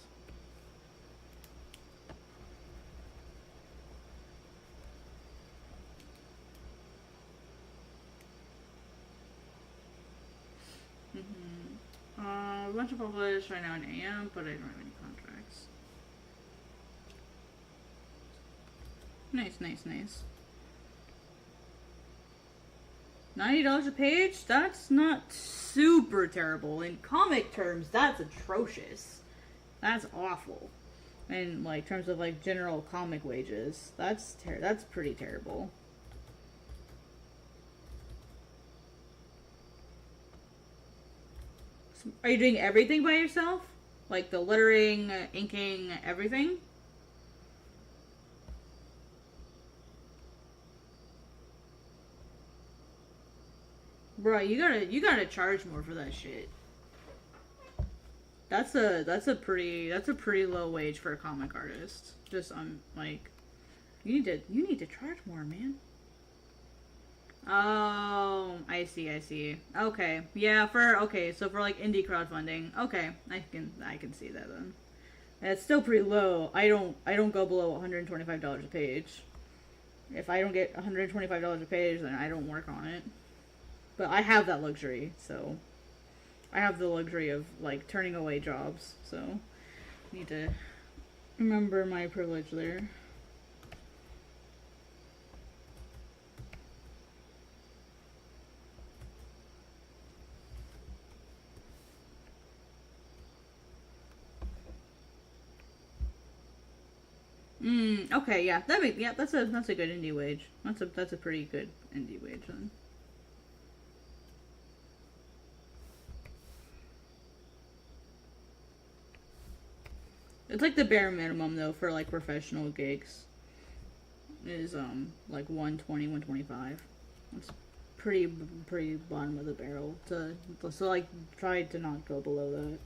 [SPEAKER 1] A bunch of published right now in AM, but I don't have any contracts. Nice, nice, nice. $90 a page? That's not super terrible. In comic terms, that's atrocious. That's awful. In like terms of like general comic wages, that's pretty terrible. So, are you doing everything by yourself? Like the lettering, inking, everything? Bro, you gotta charge more for that shit. That's a pretty low wage for a comic artist. Just like you need to charge more, man. Oh, I see. Okay. Yeah, so for like indie crowdfunding. Okay. I can see that then. It's still pretty low. I don't go below $125 a page. If I don't get $125 a page, then I don't work on it. But I have that luxury, so I have the luxury of like turning away jobs, so I need to remember my privilege there. Okay, yeah. That's a good indie wage. That's a pretty good indie wage then. It's like the bare minimum though for like professional gigs. Is like 120, 125. It's pretty bottom of the barrel so like try to not go below that.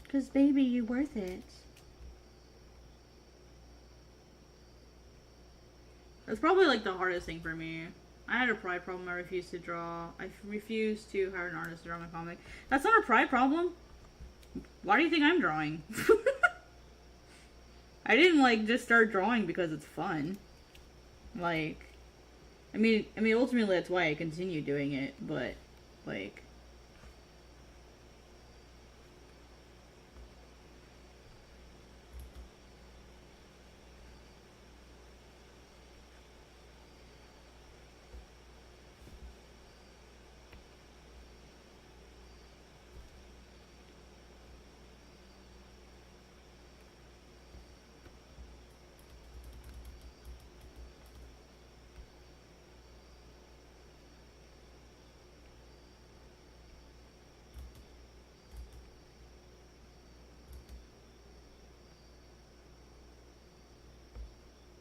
[SPEAKER 1] Cause baby, you're worth it. That's probably like the hardest thing for me. I had a pride problem. I refused to draw. I refused to hire an artist to draw my comic. That's not a pride problem. Why do you think I'm drawing? I didn't like just start drawing because it's fun. Like, I mean, ultimately that's why I continue doing it. But like,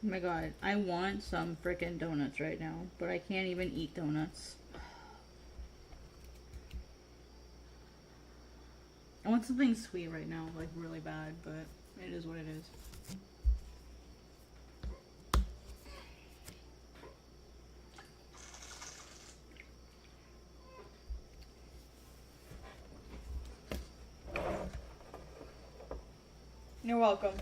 [SPEAKER 1] oh my god, I want some frickin' donuts right now, but I can't even eat donuts. I want something sweet right now, like really bad, but it is what it is. You're welcome.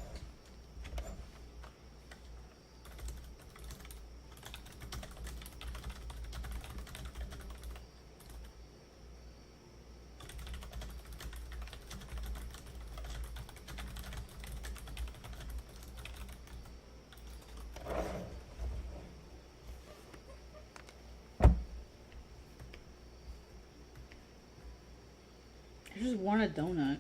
[SPEAKER 1] just want a donut.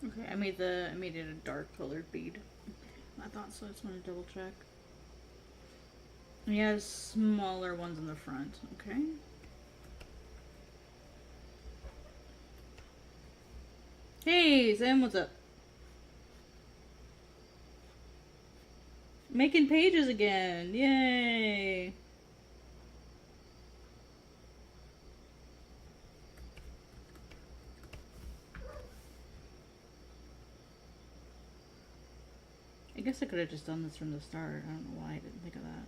[SPEAKER 1] Okay, I made it a dark colored bead. I thought so. I just want to double check. And he has smaller ones in the front. Okay. Hey, Sam, what's up? Making pages again. Yay. I guess I could have just done this from the start. I don't know why I didn't think of that.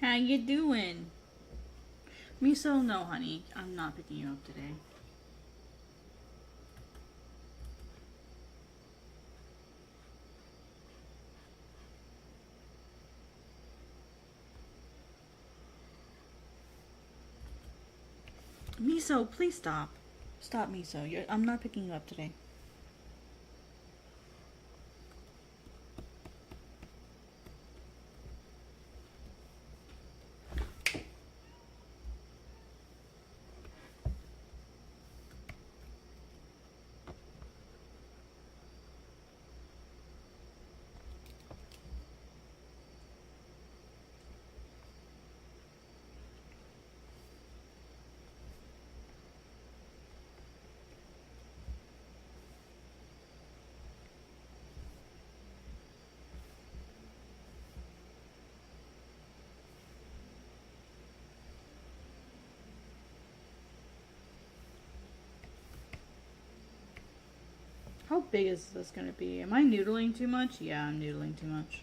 [SPEAKER 1] How you doing? Miso, no, honey. I'm not picking you up today. Miso, please stop. Stop, Miso. I'm not picking you up today. How big is this gonna be? Am I noodling too much? Yeah, I'm noodling too much.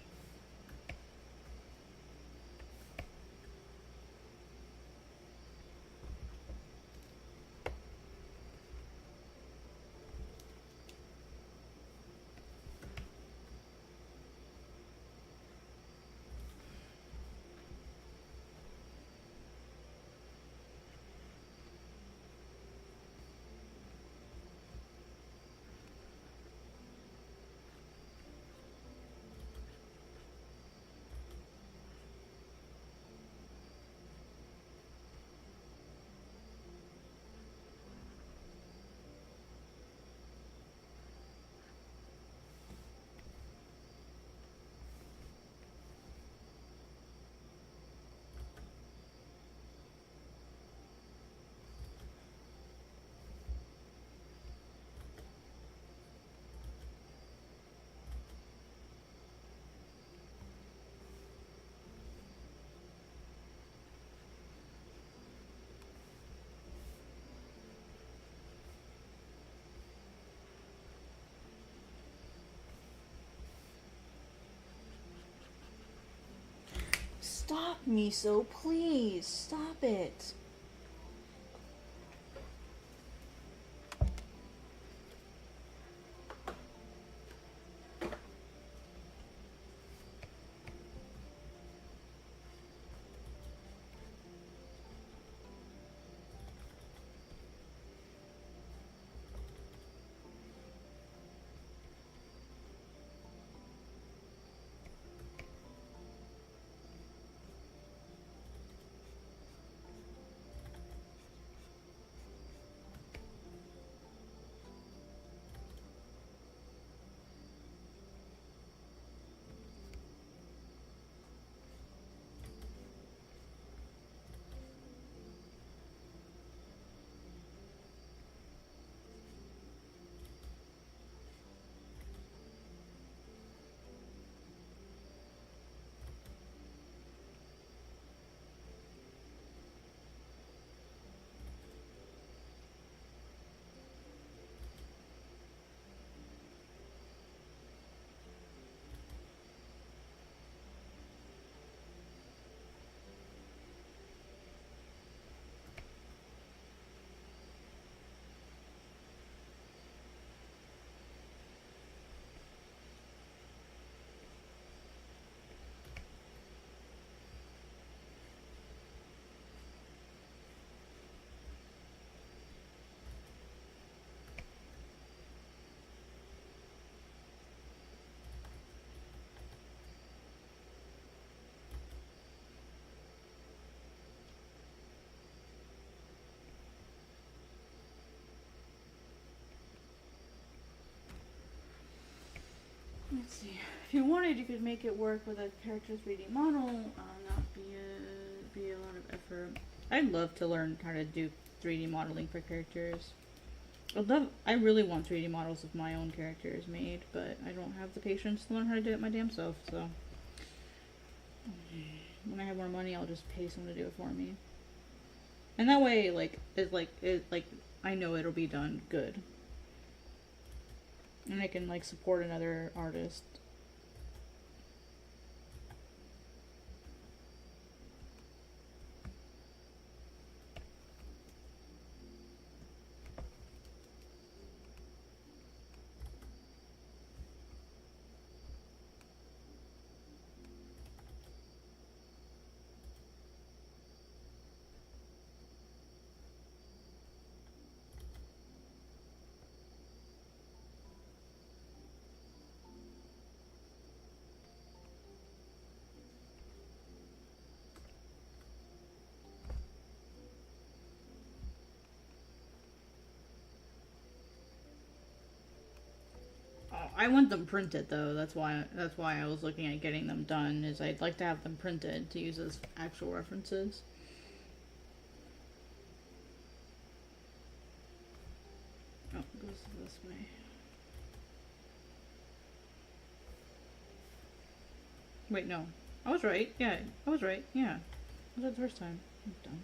[SPEAKER 1] Stop, Miso, please. Stop it. you wanted, you could make it work with a character 3D model. Not be a lot of effort. I'd love to learn how to do 3D modeling for characters. I really want 3D models of my own characters made, but I don't have the patience to learn how to do it my damn self, so when I have more money, I'll just pay someone to do it for me. And that way, I know it'll be done good. And I can, support another artist. I want them printed though. That's why I was looking at getting them done. Is I'd like to have them printed to use as actual references. Oh, it goes this way. Wait, no. I was right. Yeah, I was right. Yeah. I was right the first time. I'm done.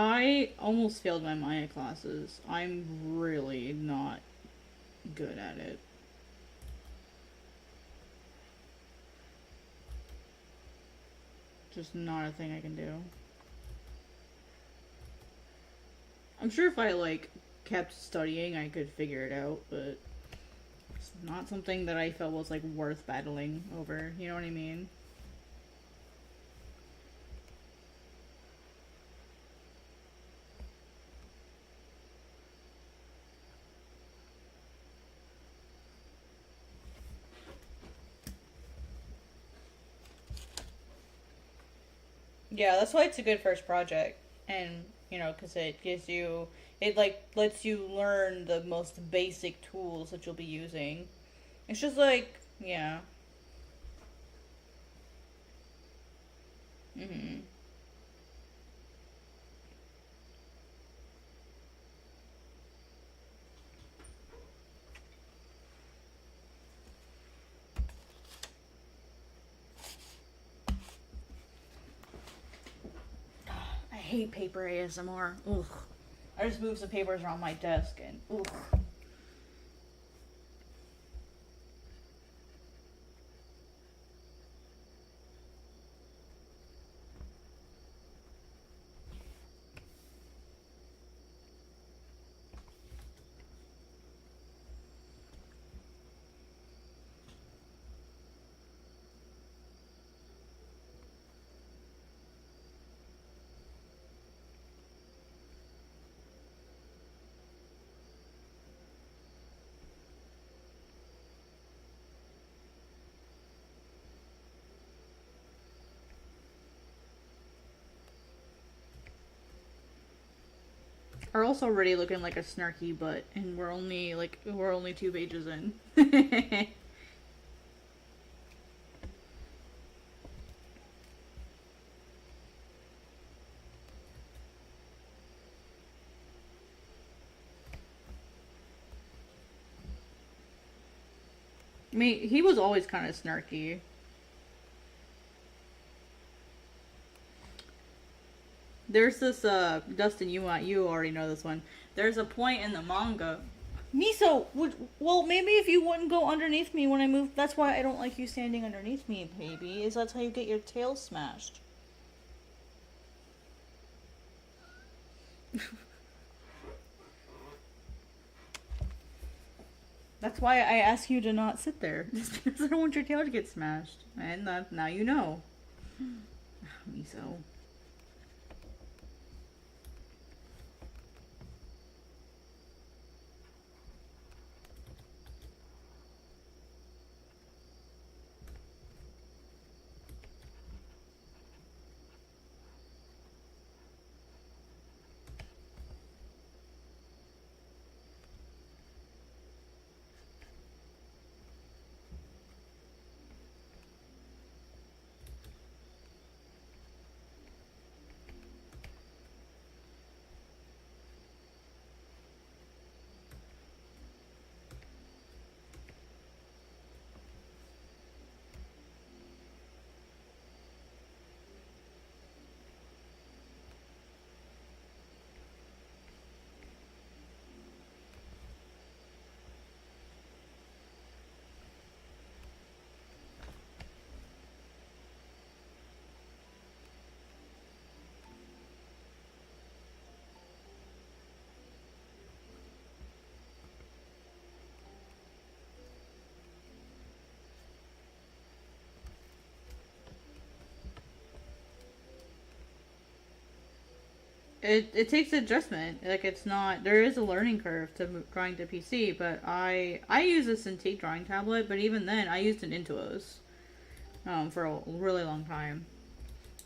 [SPEAKER 1] I almost failed my Maya classes. I'm really not good at it. Just not a thing I can do. I'm sure if I kept studying I could figure it out, but it's not something that I felt was worth battling over, you know what I mean? Yeah, that's why it's a good first project. And, because it gives you, it lets you learn the most basic tools that you'll be using. It's just yeah. Hmm. I hate paper ASMR. Ugh. I just moved some papers around my desk and ugh. Are also already looking like a snarky butt, and we're only 2 pages in. I mean, he was always kind of snarky. There's this Dustin, you already know this one. There's a point in the manga. Miso, well, maybe if you wouldn't go underneath me when I move. That's why I don't like you standing underneath me, baby. Is that's how you get your tail smashed. That's why I ask you to not sit there. Just because I don't want your tail to get smashed. And now you know. Miso. It takes adjustment. Like, it's not, there is a learning curve to drawing to PC, but I use a Cintiq drawing tablet, but even then I used an Intuos for a really long time.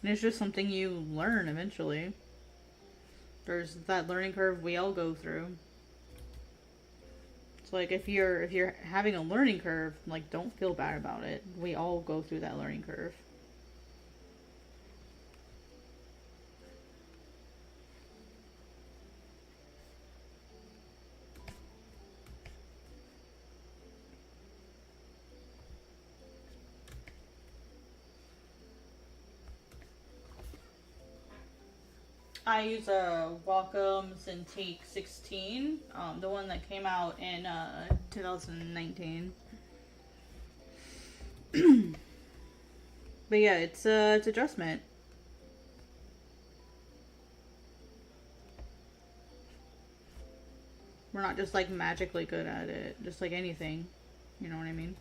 [SPEAKER 1] And it's just something you learn eventually. There's that learning curve we all go through. It's like, if you're having a learning curve, like, don't feel bad about it. We all go through that learning curve. I use a Wacom Cintiq 16, the one that came out in 2019. But yeah, it's adjustment. We're not just like magically good at it, just like anything. You know what I mean?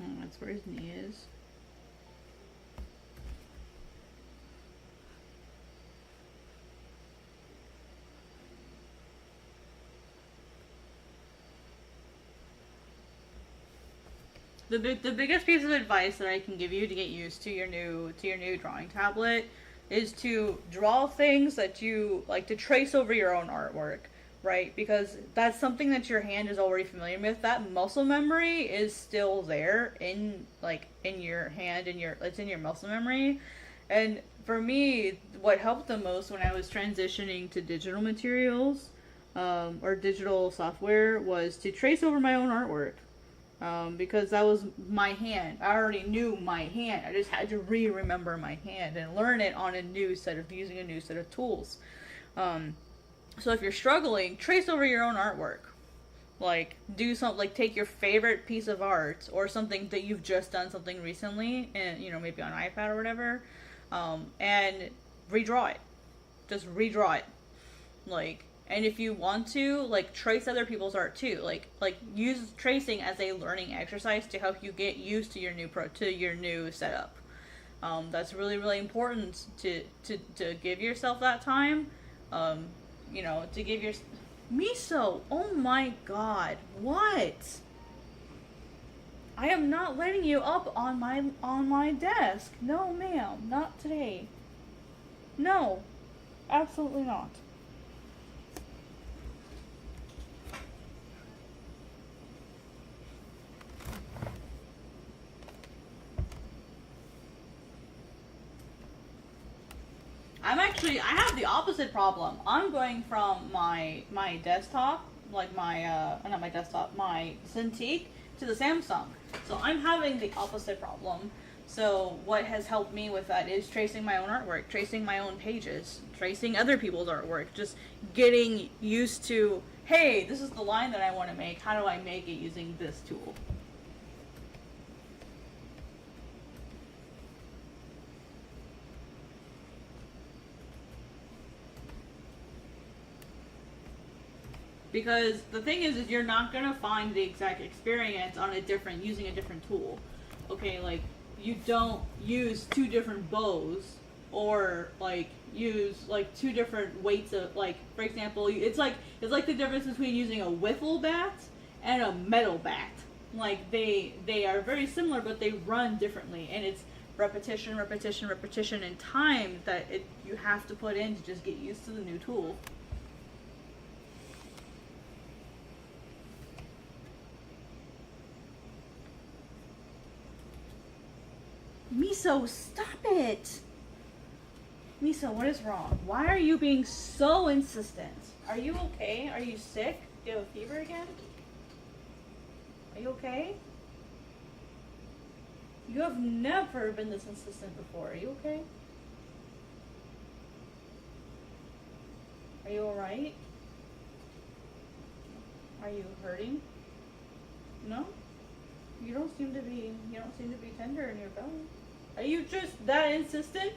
[SPEAKER 1] Oh, that's where his knee is. The biggest piece of advice that I can give you to get used to your new drawing tablet is to draw things that you like, to trace over your own artwork, right? Because that's something that your hand is already familiar with. That muscle memory is still there in your hand, it's in your muscle memory. And for me, what helped the most when I was transitioning to digital materials or digital software was to trace over my own artwork. Because that was my hand. I already knew my hand. I just had to remember my hand and learn it on using a new set of tools. So if you're struggling, trace over your own artwork. Like, do something, like, take your favorite piece of art or something that you've just done something recently, and maybe on iPad or whatever, and redraw it. Just redraw it. Like, and if you want to, like, trace other people's art too. Like use tracing as a learning exercise to help you get used to your new setup. That's really, really important to give yourself that time. To give your Miso. Oh my God! What? I am not letting you up on my desk. No, ma'am, not today. No, absolutely not. I have the opposite problem. I'm going from my desktop, like not my desktop, my Cintiq, to the Samsung. So I'm having the opposite problem. So what has helped me with that is tracing my own artwork, tracing my own pages, tracing other people's artwork, just getting used to, hey, this is the line that I want to make. How do I make it using this tool? Because the thing is you're not gonna find the exact experience on using a different tool. Okay, like, you don't use two different bows, or like use like two different weights of, like, for example, it's like the difference between using a wiffle bat and a metal bat. Like, they are very similar, but they run differently, and it's repetition, and time that you have to put in to just get used to the new tool. Miso, stop it! Miso, what is wrong? Why are you being so insistent? Are you okay? Are you sick? Do you have a fever again? Are you okay? You have never been this insistent before. Are you okay? Are you alright? Are you hurting? No? You don't seem to be tender in your belly. Are you just that insistent?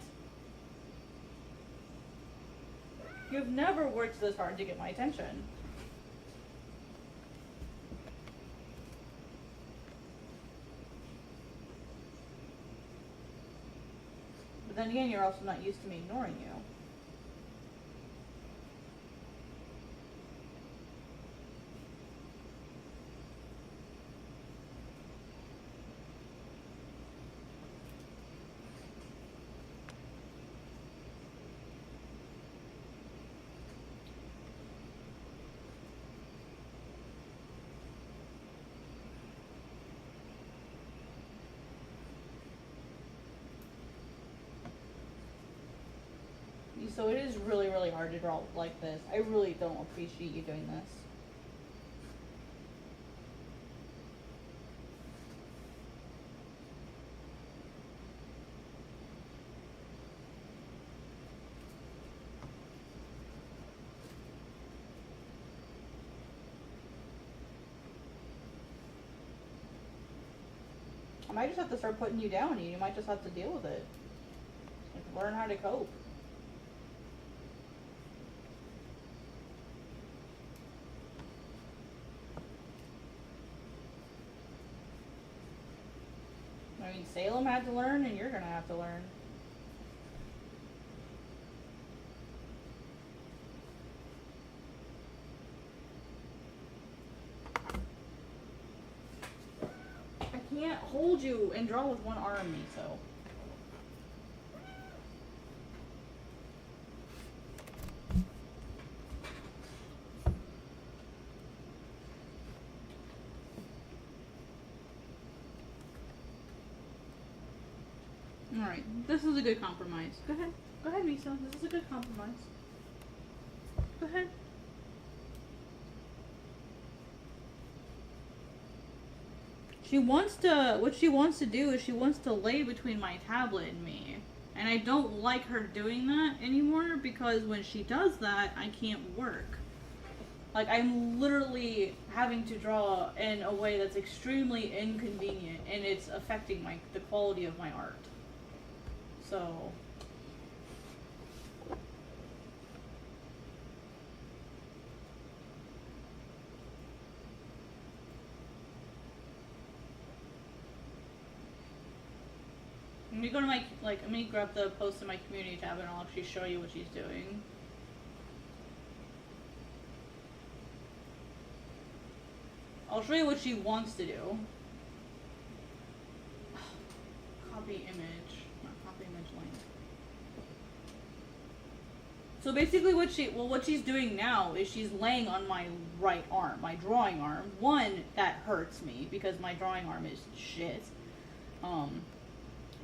[SPEAKER 1] You've never worked this hard to get my attention. then again, you're also not used to me ignoring you. So it is really, really hard to draw like this. I really don't appreciate you doing this. I might just have to start putting you down, and you might just have to deal with it. Like, learn how to cope. I mean, Salem had to learn, and you're gonna have to learn. I can't hold you and draw with one arm, Miso. Alright, this is a good compromise. Go ahead. Go ahead, Miso. This is a good compromise. Go ahead. What she wants to do is she wants to lay between my tablet and me. And I don't like her doing that anymore because when she does that, I can't work. Like, I'm literally having to draw in a way that's extremely inconvenient, and it's affecting the quality of my art. So let me go to my, let me grab the post in my community tab and I'll actually show you what she's doing. I'll show you what she wants to do. Copy image. Copy image link. So basically what she's doing now is she's laying on my right arm, my drawing arm. One, that hurts me because my drawing arm is shit.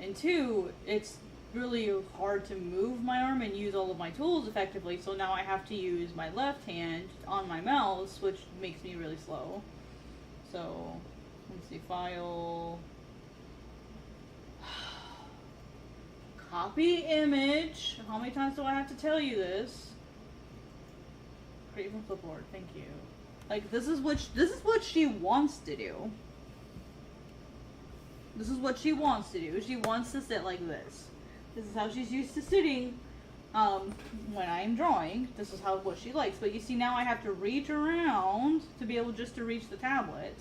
[SPEAKER 1] And two, it's really hard to move my arm and use all of my tools effectively, so now I have to use my left hand on my mouse, which makes me really slow. So, let's see, file, copy image. How many times do I have to tell you this? Create from clipboard, thank you. Like, this is what she wants to do. This is what she wants to do. She wants to sit like this. This is how she's used to sitting when I'm drawing. This is what she likes. But you see, now I have to reach around to be able just to reach the tablet.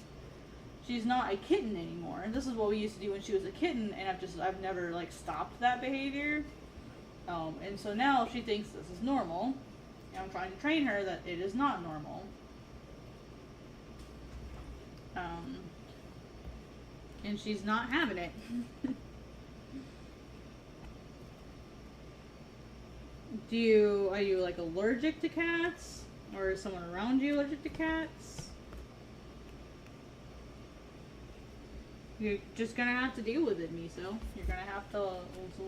[SPEAKER 1] She's not a kitten anymore. And this is what we used to do when she was a kitten, and I've never like stopped that behavior. And so now she thinks this is normal. And I'm trying to train her that it is not normal. And she's not having it. Are you like allergic to cats? Or is someone around you allergic to cats? You're just gonna have to deal with it, Miso. You're gonna have to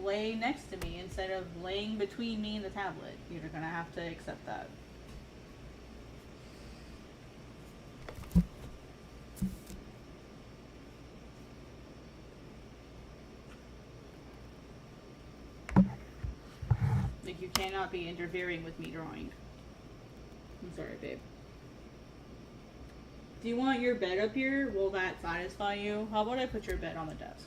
[SPEAKER 1] lay next to me instead of laying between me and the tablet. You're gonna have to accept that. Like, you cannot be interfering with me drawing. I'm sorry, babe. Do you want your bed up here? Will that satisfy you? How about I put your bed on the desk?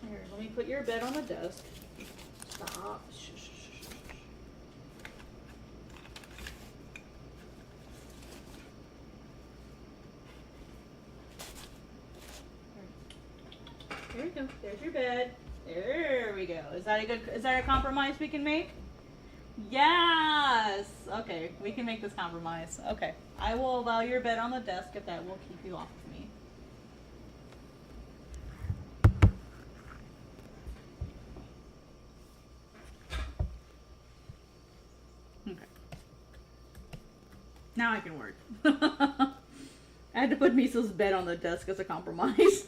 [SPEAKER 1] Here, let me put your bed on the desk. Stop. Shh, shh, shh. Here we go. There's your bed. There we go. Is that a compromise we can make? Yes! Okay, we can make this compromise. Okay. I will allow your bed on the desk if that will keep you off of me. Okay. Now I can work. I had to put Miso's bed on the desk as a compromise.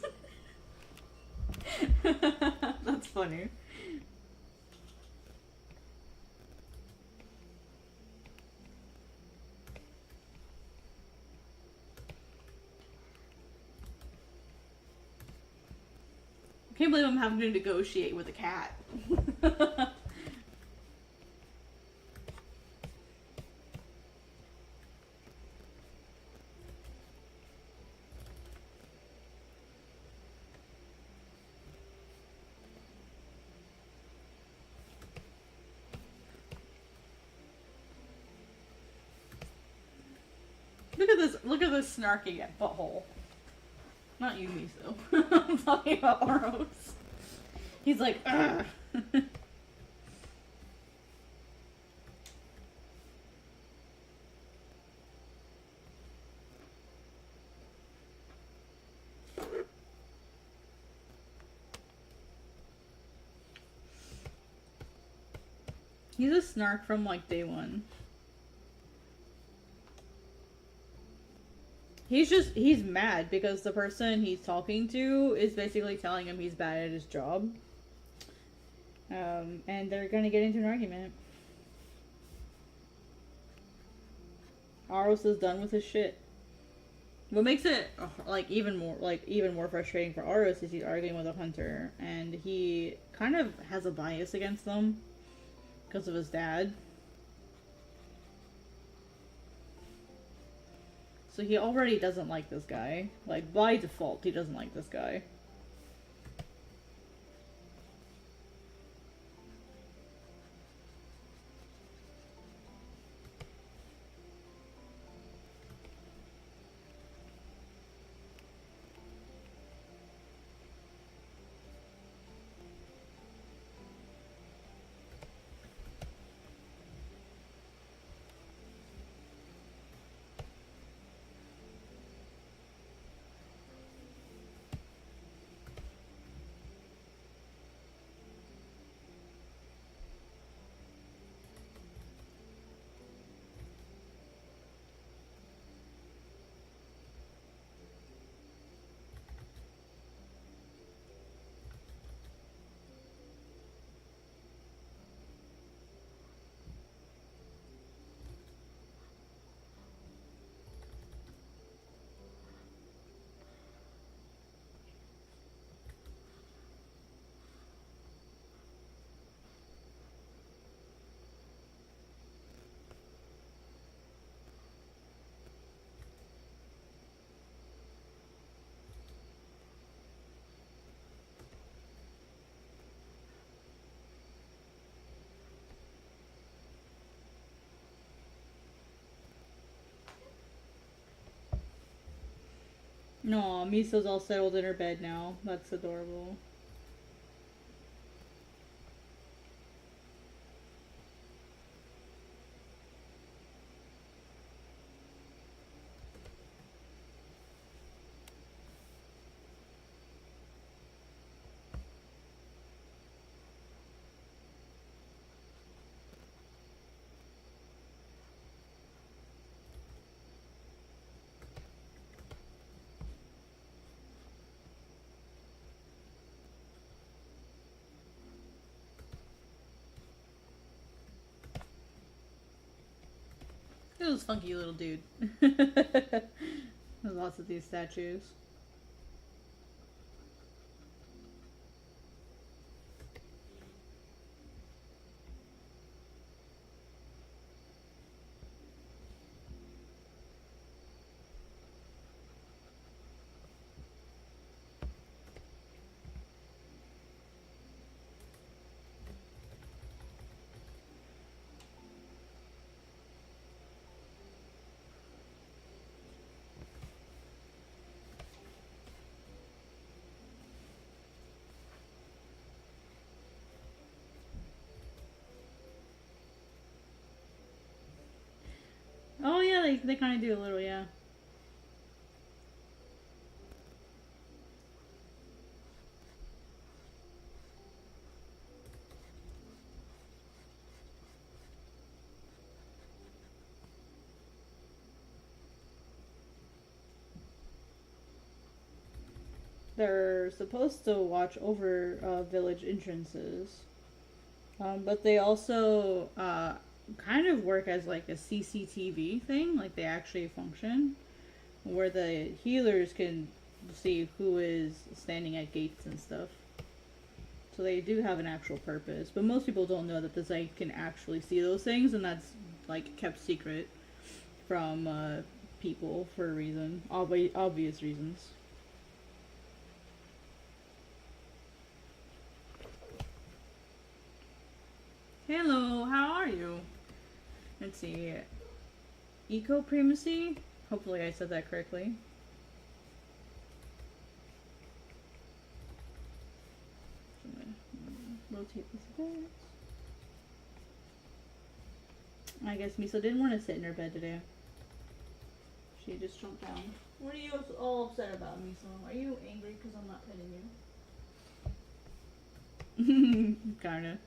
[SPEAKER 1] That's funny. I can't believe I'm having to negotiate with a cat. Look at this snarky butthole. Not you, Miso. I'm talking about Aros. He's like, ugh. He's a snark from like day one. He's mad because the person he's talking to is basically telling him he's bad at his job. And they're gonna get into an argument. Aros is done with his shit. What makes it even more frustrating for Aros is he's arguing with a hunter, and he kind of has a bias against them because of his dad. So he already doesn't like this guy. Like, by default, he doesn't like this guy. No, Miso's all settled in her bed now. That's adorable. This funky little dude. There's lots of these statues. they kind of do a little, yeah. They're supposed to watch over village entrances, but they also kind of work as like a CCTV thing. Like they actually function, where the healers can see who is standing at gates and stuff. So they do have an actual purpose, but most people don't know that the site can actually see those things, and that's like kept secret from people for a reason, obvious reasons. Hello, how are you? Let's see. Eco primacy? Hopefully I said that correctly. Rotate this a bit. I guess Miso didn't want to sit in her bed today. She just jumped down. What are you all upset about, Miso? Are you angry because I'm not petting you? Kinda.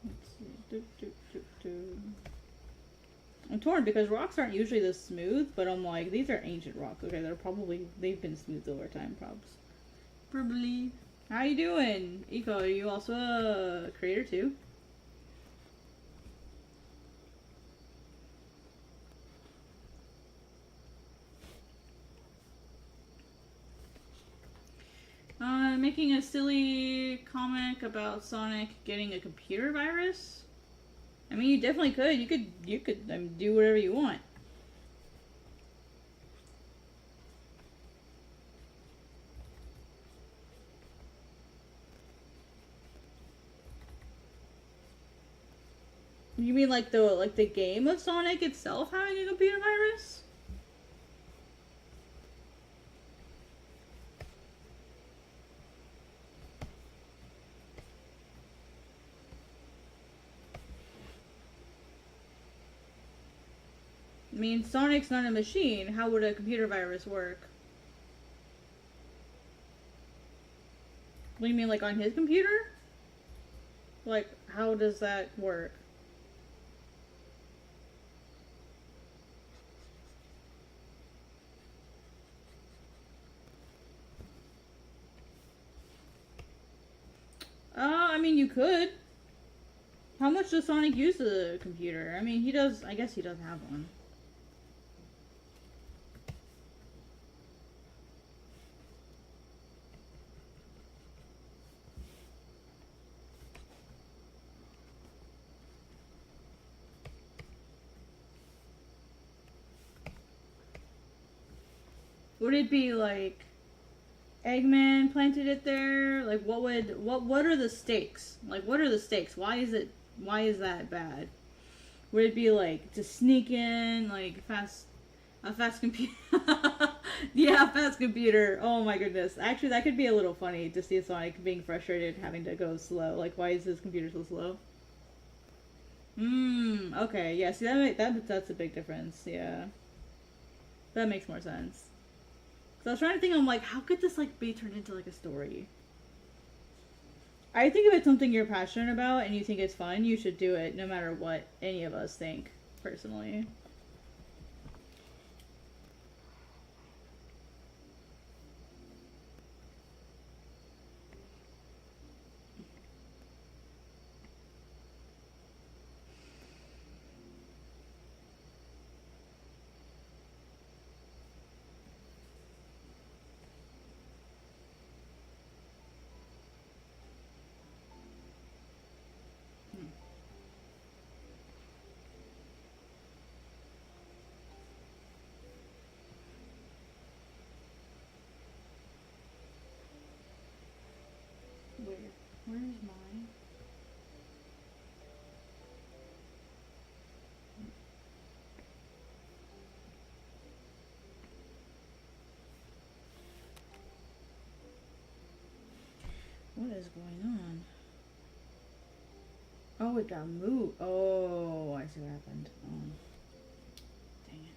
[SPEAKER 1] Let's see. I'm torn because rocks aren't usually this smooth, but I'm like, these are ancient rocks. Okay, they've been smoothed over time, probably. How you doing? Eco, are you also a creator too? Making a silly comic about Sonic getting a computer virus? I mean, you definitely could. You could do whatever you want. You mean like the game of Sonic itself having a computer virus? I mean, Sonic's not a machine. How would a computer virus work? What do you mean, like on his computer? Like, how does that work? I mean, you could. How much does Sonic use the computer? I mean, he does. I guess he does have one. Would it be like Eggman planted it there? Like what are the stakes? Like what are the stakes? Why is that bad? Would it be like to sneak in like a fast computer? Yeah, fast computer. Oh my goodness. Actually, that could be a little funny to see Sonic being frustrated having to go slow. Like why is his computer so slow? Okay. Yeah, see that's a big difference. Yeah. That makes more sense. So I was trying to think, I'm like, how could this like be turned into like a story? I think if it's something you're passionate about and you think it's fun, you should do it no matter what any of us think, personally. Where's mine? What is going on? Oh, it got moved. Oh, I see what happened. Oh, dang it.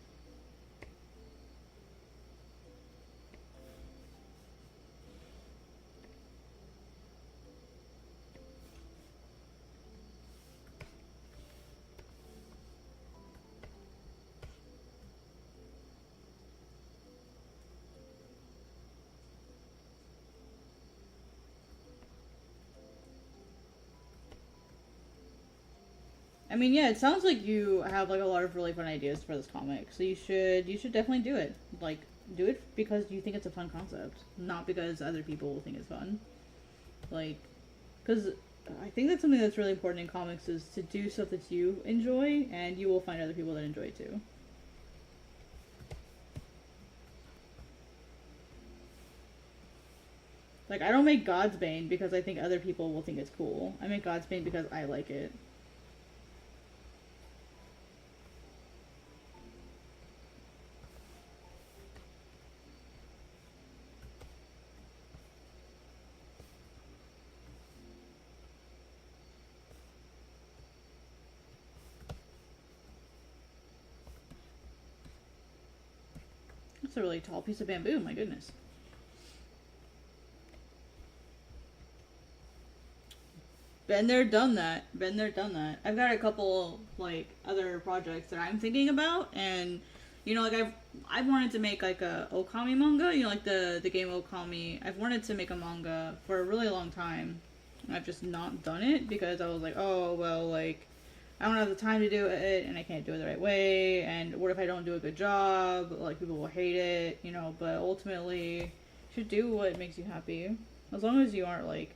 [SPEAKER 1] I mean, yeah, it sounds like you have like a lot of really fun ideas for this comic. So you should definitely do it. Like do it because you think it's a fun concept, not because other people will think it's fun. Like cuz I think that's something that's really important in comics is to do stuff that you enjoy and you will find other people that enjoy it too. Like I don't make God's Bane because I think other people will think it's cool. I make God's Bane because I like it. That's a really tall piece of bamboo, my goodness. Been there, done that. Been there, done that. I've got a couple like other projects that I'm thinking about, and you know, like I've wanted to make like a Okami manga. You know, like the game Okami. I've wanted to make a manga for a really long time. I've just not done it because I was like, oh well, like I don't have the time to do it, and I can't do it the right way. And what if I don't do a good job? Like people will hate it, you know. But ultimately, you should do what makes you happy, as long as you aren't like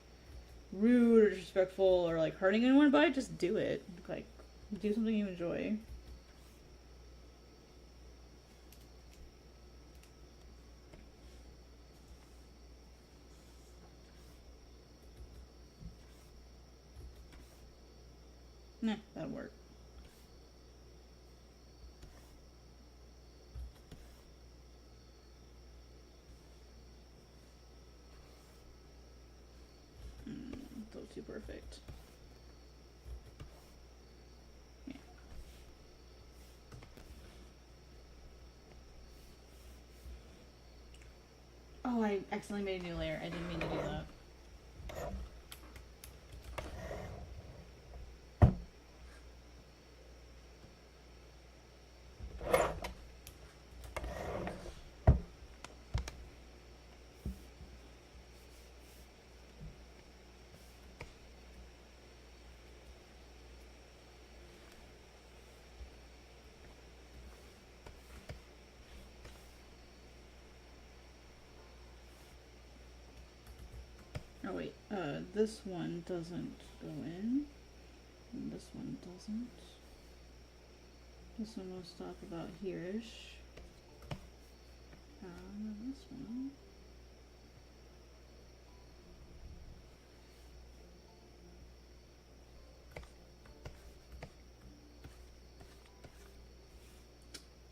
[SPEAKER 1] rude or disrespectful or like hurting anyone, but I just do it. Like, do something you enjoy. Nah, that'll work. So too perfect. Yeah. Oh, I accidentally made a new layer. I didn't mean to do that. Oh wait, this one doesn't go in, and this one doesn't. This one will stop about here-ish. This one.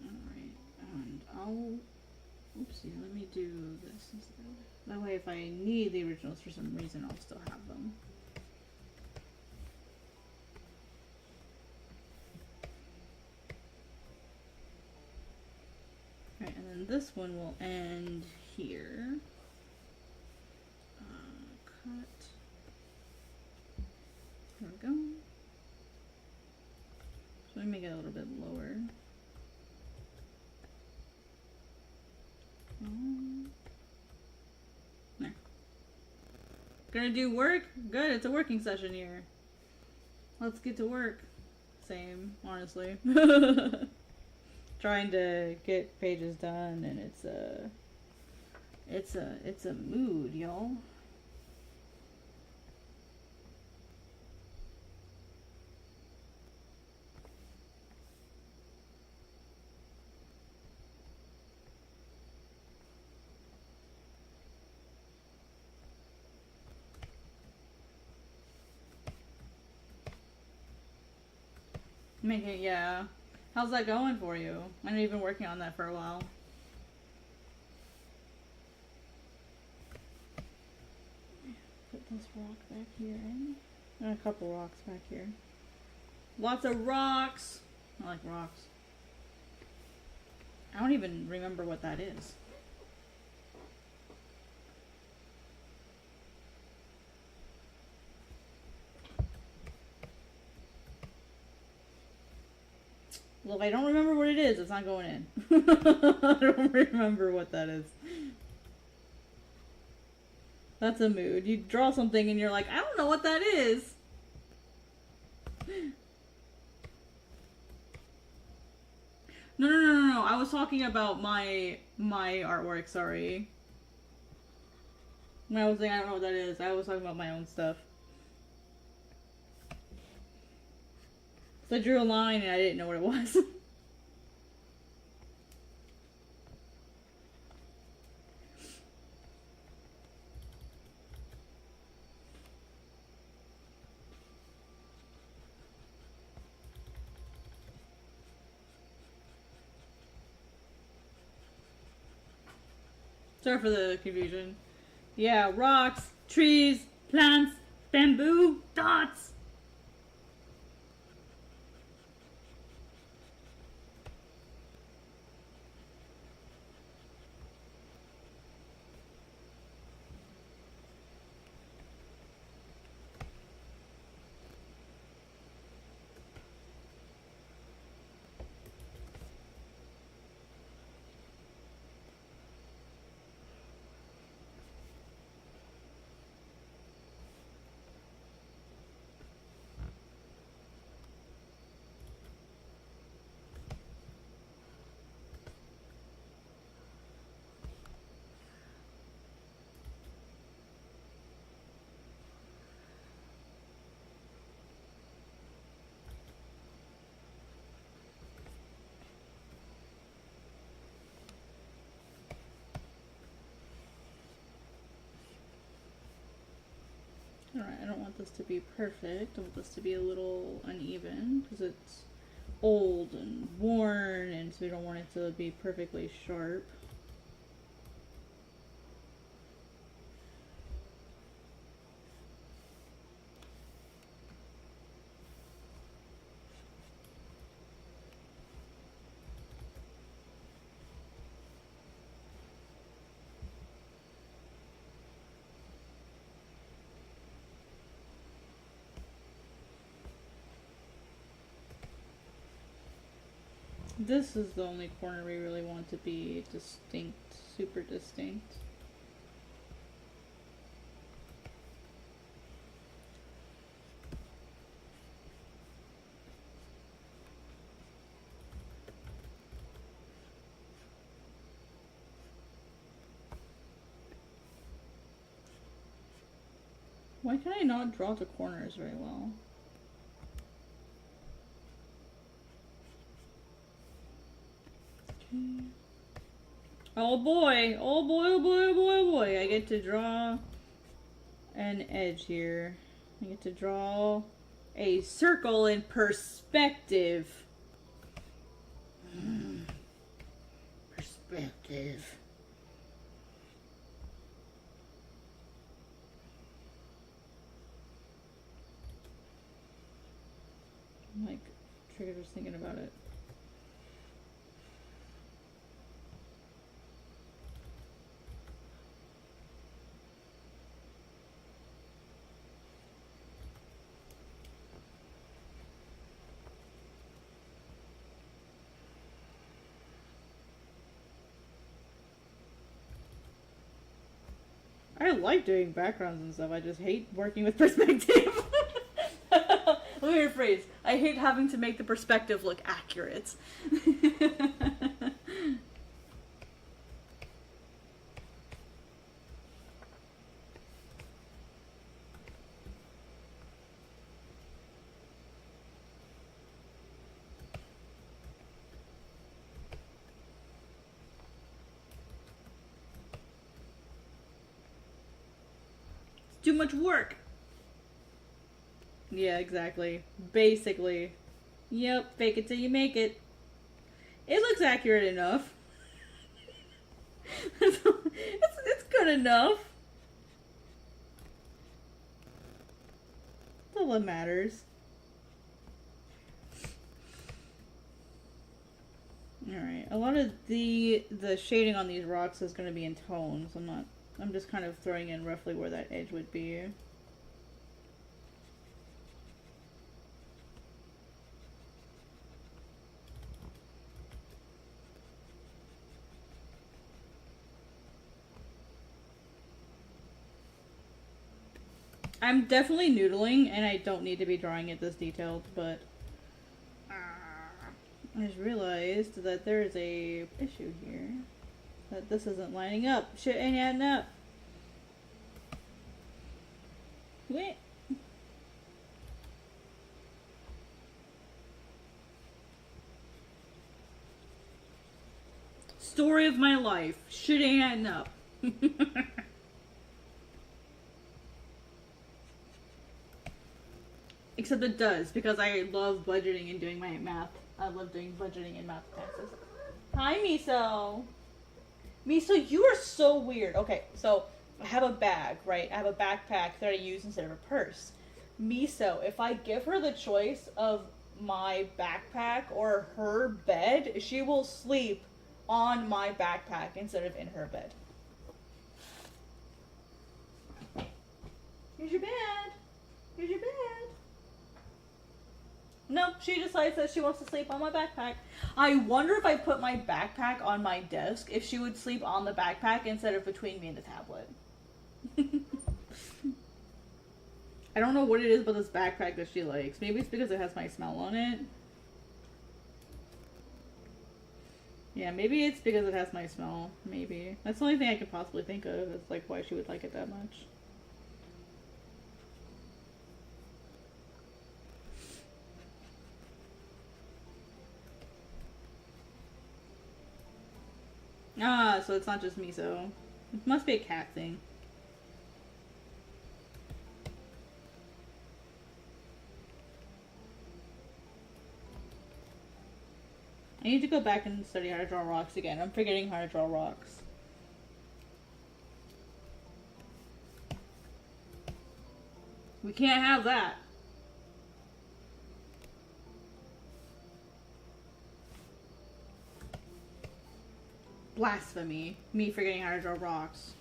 [SPEAKER 1] Alright, and I'll... Oopsie, let me do this instead. That way if I need the originals for some reason, I'll still have them. Alright, and then this one will end here. Cut. There we go. So let me make it a little bit lower. There. Gonna do work? Good, it's a working session here. Let's get to work. Same, honestly. Trying to get pages done, and it's a mood, y'all. Making, yeah. How's that going for you? I know you've been working on that for a while. Put this rock back here in. And a couple rocks back here. Lots of rocks. I like rocks. I don't even remember what that is. Well, if I don't remember what it is, it's not going in. I don't remember what that is. That's a mood. You draw something and you're like, I don't know what that is. No. I was talking about my artwork, sorry. When I was saying I don't know what that is, I was talking about my own stuff. So I drew a line and I didn't know what it was. Sorry for the confusion. Yeah, rocks, trees, plants, bamboo, dots. Alright, I don't want this to be perfect. I want this to be a little uneven because it's old and worn, and so we don't want it to be perfectly sharp. This is the only corner we really want to be distinct, super distinct. Why can I not draw the corners very well? Oh boy, oh boy, oh boy, oh boy, oh boy. I get to draw an edge here. I get to draw a circle in perspective. Perspective. I'm like triggered just thinking about it. I like doing backgrounds and stuff. I just hate working with perspective. Let me rephrase. I hate having to make the perspective look accurate. Too much work. Yeah, exactly. Basically. Yep, fake it till you make it. It looks accurate enough. it's good enough. That's all that matters. Alright, a lot of the shading on these rocks is going to be in tones. I'm just kind of throwing in roughly where that edge would be. I'm definitely noodling, and I don't need to be drawing it this detailed, but I just realized that there's a issue here. That this isn't lining up. Shit ain't adding up. Wait. Story of my life. Shit ain't adding up. Except it does, because I love budgeting and doing my math. I love doing budgeting and math classes. Hi, Miso. Miso, you are so weird. Okay, so I have a bag, right? I have a backpack that I use instead of a purse. Miso, if I give her the choice of my backpack or her bed, she will sleep on my backpack instead of in her bed. Here's your bed. Here's your bed. No, she decides that she wants to sleep on my backpack. I wonder if I put my backpack on my desk, if she would sleep on the backpack instead of between me and the tablet. I don't know what it is about this backpack that she likes. Maybe it's because it has my smell on it. Yeah, maybe it's because it has my smell. Maybe. That's the only thing I could possibly think of. Is like why she would like it that much. Ah, so it's not just Miso. It must be a cat thing. I need to go back and study how to draw rocks again. I'm forgetting how to draw rocks. We can't have that. Blasphemy. Me forgetting how to draw rocks.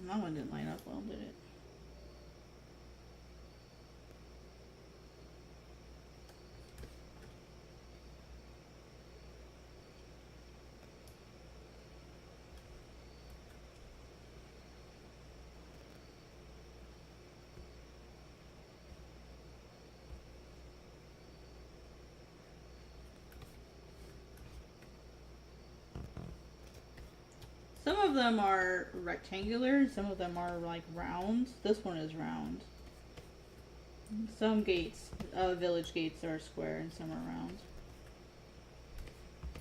[SPEAKER 1] That one didn't line up well, did it? Some of them are rectangular, some of them are like round. This one is round. Some gates, village gates are square and some are round.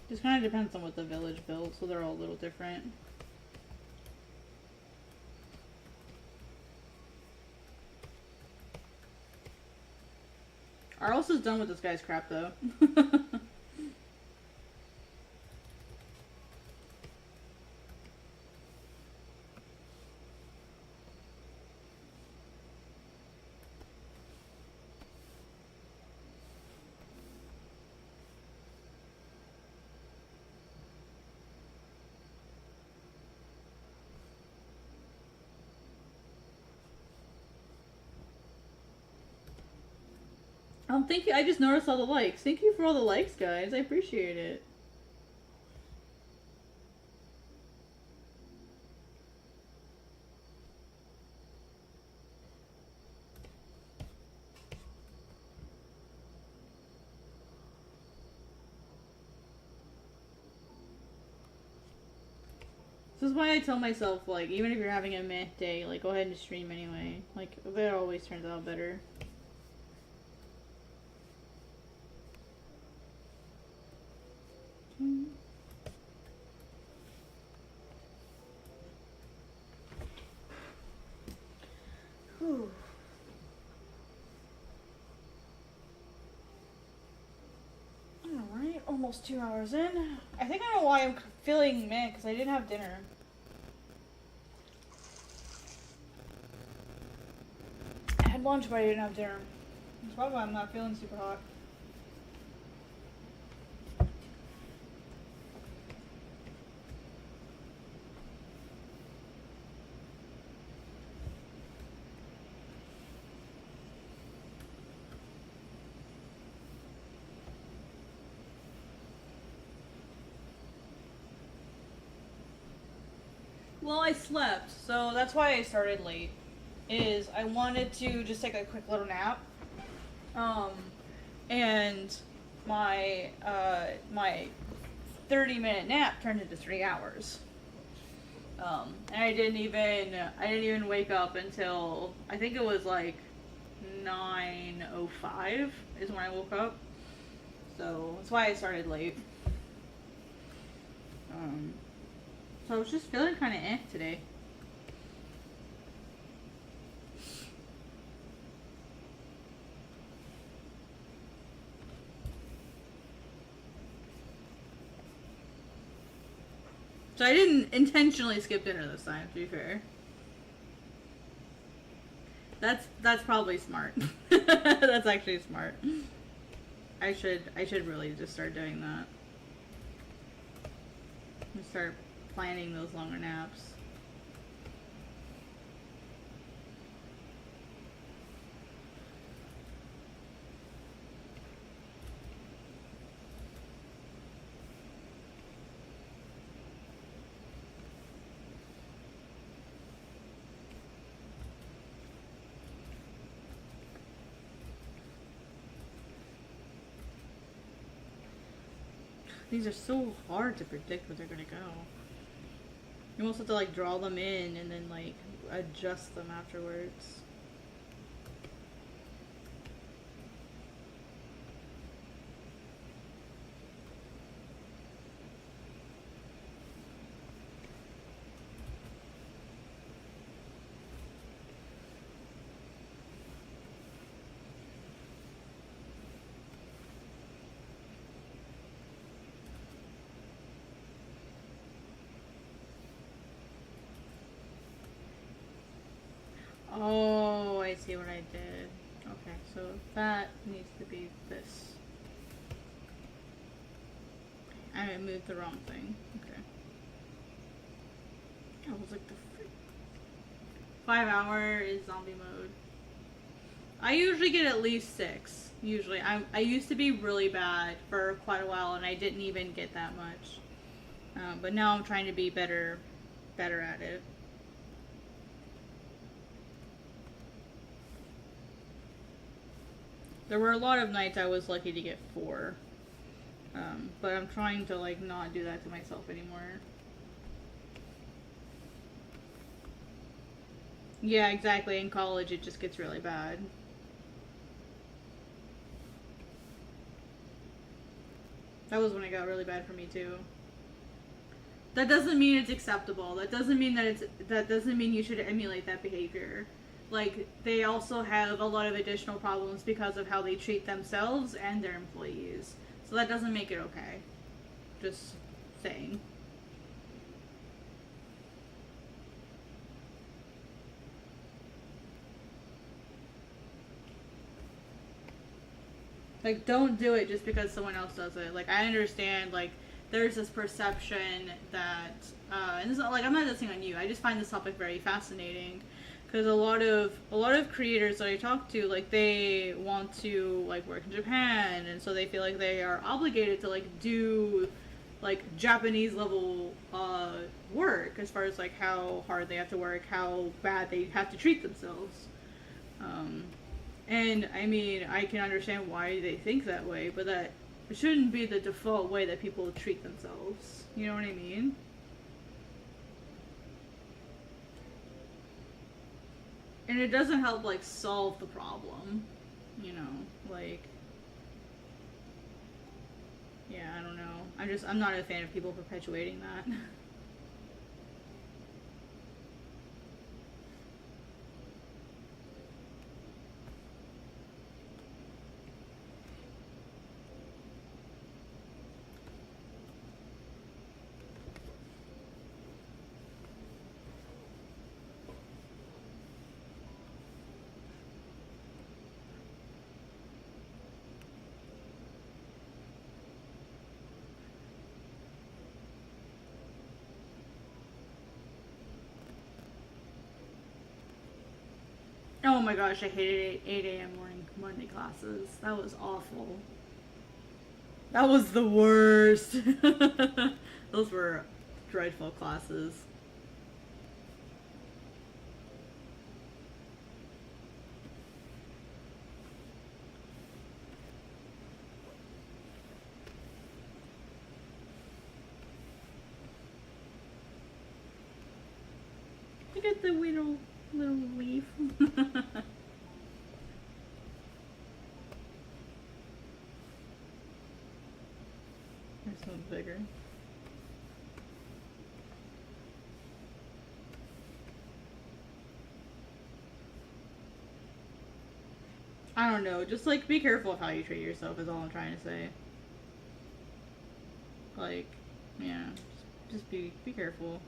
[SPEAKER 1] Just kind of depends on what the village built, so they're all a little different. Arlos is done with this guy's crap though. Thank you. I just noticed all the likes. Thank you for all the likes, guys. I appreciate it. This is why I tell myself, like, even if you're having a meh day, like, go ahead and stream anyway. Like, that always turns out better. almost 2 hours in. I think I know why I'm feeling meh, because I didn't have dinner. I had lunch, but I didn't have dinner. That's probably why I'm not feeling super hot. Well, I slept, so that's why I started late. Is I wanted to just take a quick little nap. And my 30-minute nap turned into 3 hours. And I didn't even wake up until I think it was like 9:05 is when I woke up. So that's why I started late. So I was just feeling kind of eh today. So I didn't intentionally skip dinner this time, to be fair. That's probably smart. That's actually smart. I should really just start doing that. And start planning those longer naps. These are so hard to predict where they're gonna go. You almost have to like draw them in and then like adjust them afterwards. Oh, I see what I did. Okay, so that needs to be this. I moved the wrong thing. Okay. I was like the 5 hour is zombie mode. I usually get at least 6. Usually. I used to be really bad for quite a while and I didn't even get that much. But now I'm trying to be better at it. There were a lot of nights I was lucky to get 4. But I'm trying to like not do that to myself anymore. Yeah, exactly. In college it just gets really bad. That was when it got really bad for me too. That doesn't mean it's acceptable. That doesn't mean you should emulate that behavior. Like, they also have a lot of additional problems because of how they treat themselves and their employees. So that doesn't make it okay. Just saying. Like, don't do it just because someone else does it. Like, I understand, like, there's this perception that, and this is, like, I'm not dissing on you. I just find this topic very fascinating. Because a lot of creators that I talk to, like, they want to, like, work in Japan, and so they feel like they are obligated to, like, do, like, Japanese level work as far as, like, how hard they have to work, how bad they have to treat themselves. And, I mean, I can understand why they think that way, but that it shouldn't be the default way that people treat themselves. You know what I mean? And it doesn't help, like, solve the problem, you know, like, yeah, I don't know. I'm not a fan of people perpetuating that. Oh my gosh, I hated 8 a.m. morning Monday classes. That was awful. That was the worst. Those were dreadful classes. Look at the little leaf. This one's bigger. I don't know. Just like be careful of how you treat yourself is all I'm trying to say. Like, yeah, just be careful.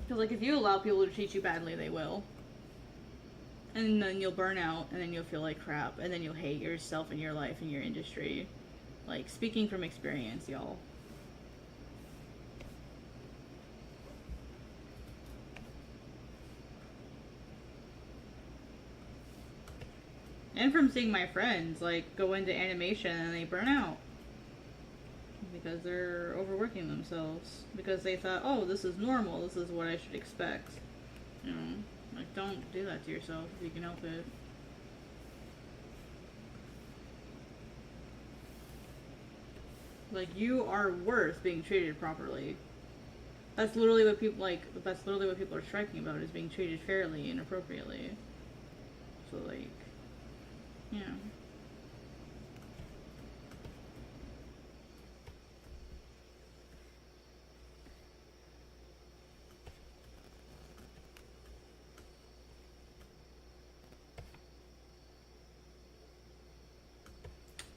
[SPEAKER 1] Because, like, if you allow people to treat you badly, they will. And then you'll burn out, and then you'll feel like crap, and then you'll hate yourself and your life and your industry. Like, speaking from experience, y'all. And from seeing my friends, like, go into animation and they burn out. Because they're overworking themselves. Because they thought, oh, this is normal, this is what I should expect. You know, like, don't do that to yourself if you can help it. Like, you are worth being treated properly. That's literally what people, like, that's literally what people are striking about, is being treated fairly and appropriately. So, like, yeah.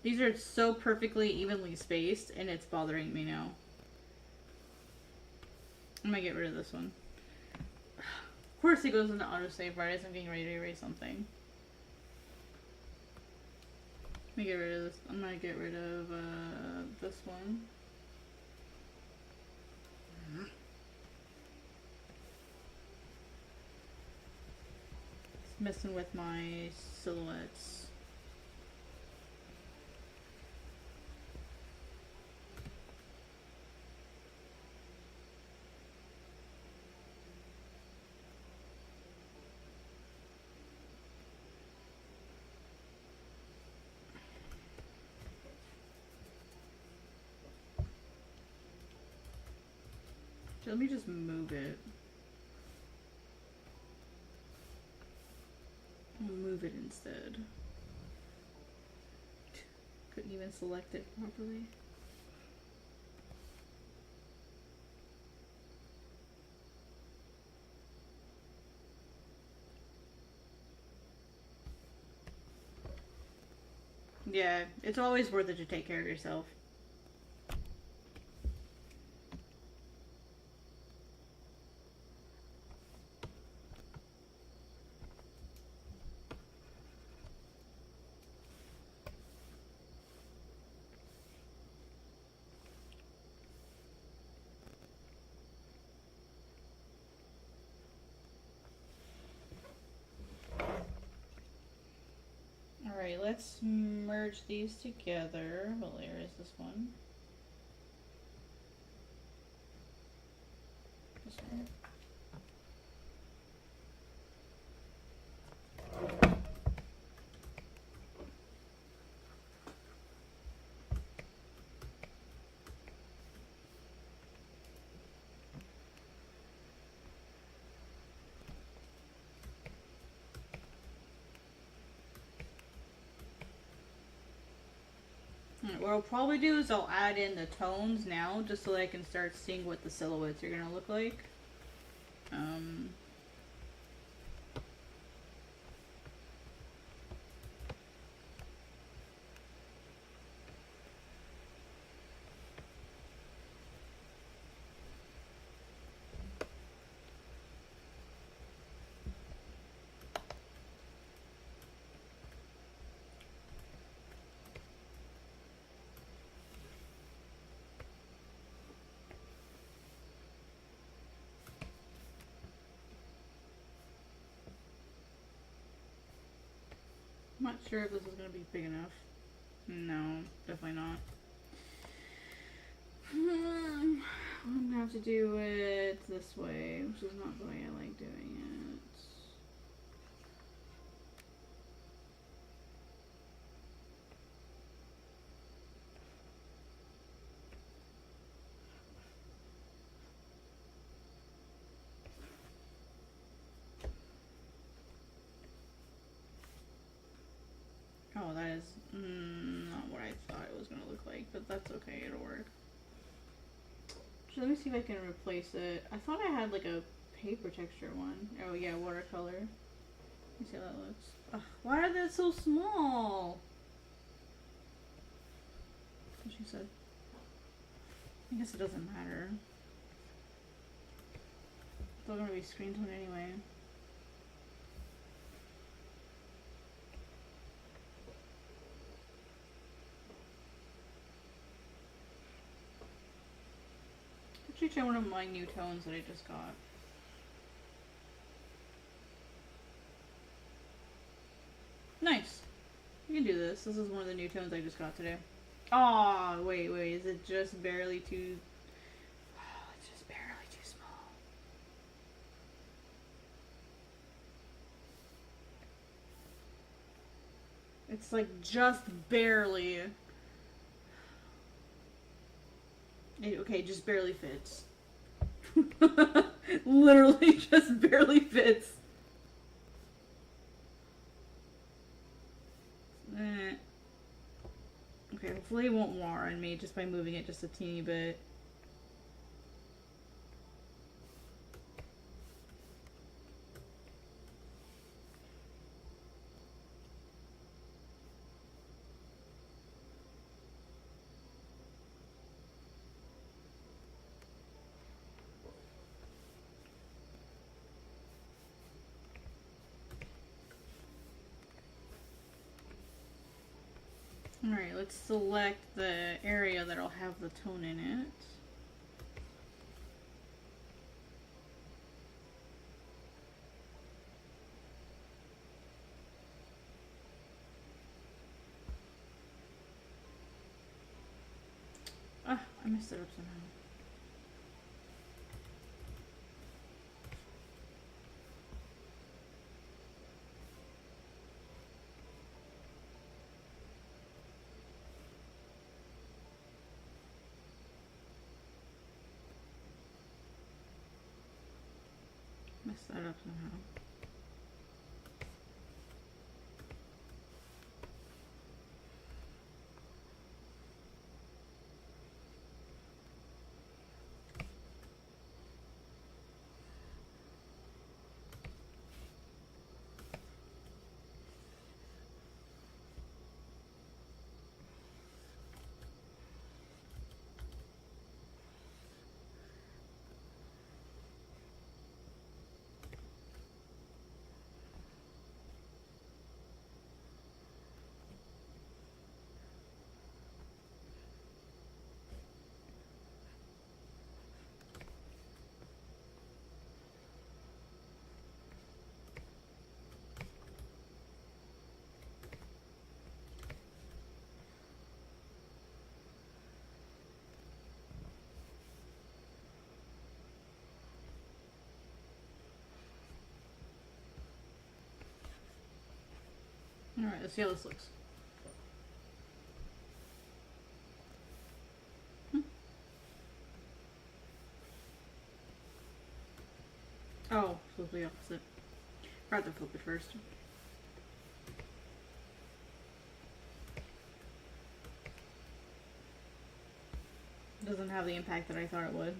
[SPEAKER 1] These are so perfectly evenly spaced, and it's bothering me now. I'm gonna get rid of this one. Of course it goes into autosave right as I'm getting ready to erase something. Let me get rid of this. I'm gonna get rid of this one. It's messing with my silhouettes. Let me just move it. I'll move it instead. Couldn't even select it properly. Yeah, it's always worth it to take care of yourself. Alright, let's merge these together. What layer is this one? This one. What I'll probably do is I'll add in the tones now, just so that I can start seeing what the silhouettes are gonna look like. not sure if this is going to be big enough. No, definitely not. I'm going to have to do it this way, which is not the way I like doing it. Oh, that is not what I thought it was going to look like, but that's okay, it'll work. So let me see if I can replace it. I thought I had like a paper texture one. Oh yeah, watercolor. Let me see how that looks. Ugh, why are they so small? That's what she said. I guess it doesn't matter. It's still gonna be screen tone anyway. Actually try one of my new tones that I just got. Nice. You can do this. This is one of the new tones I just got today. Oh, wait, is it just barely too... Oh, it's just barely too small. It's like just barely... Okay, just barely fits. Literally just barely fits. Okay, hopefully it won't war on me just by moving it just a teeny bit. Alright, let's select the area that'll have the tone in it. Ah, I messed it up somehow. Messed that up somehow. Alright, let's see how this looks. Oh, supposed to be opposite. I have to flip it first. Doesn't have the impact that I thought it would.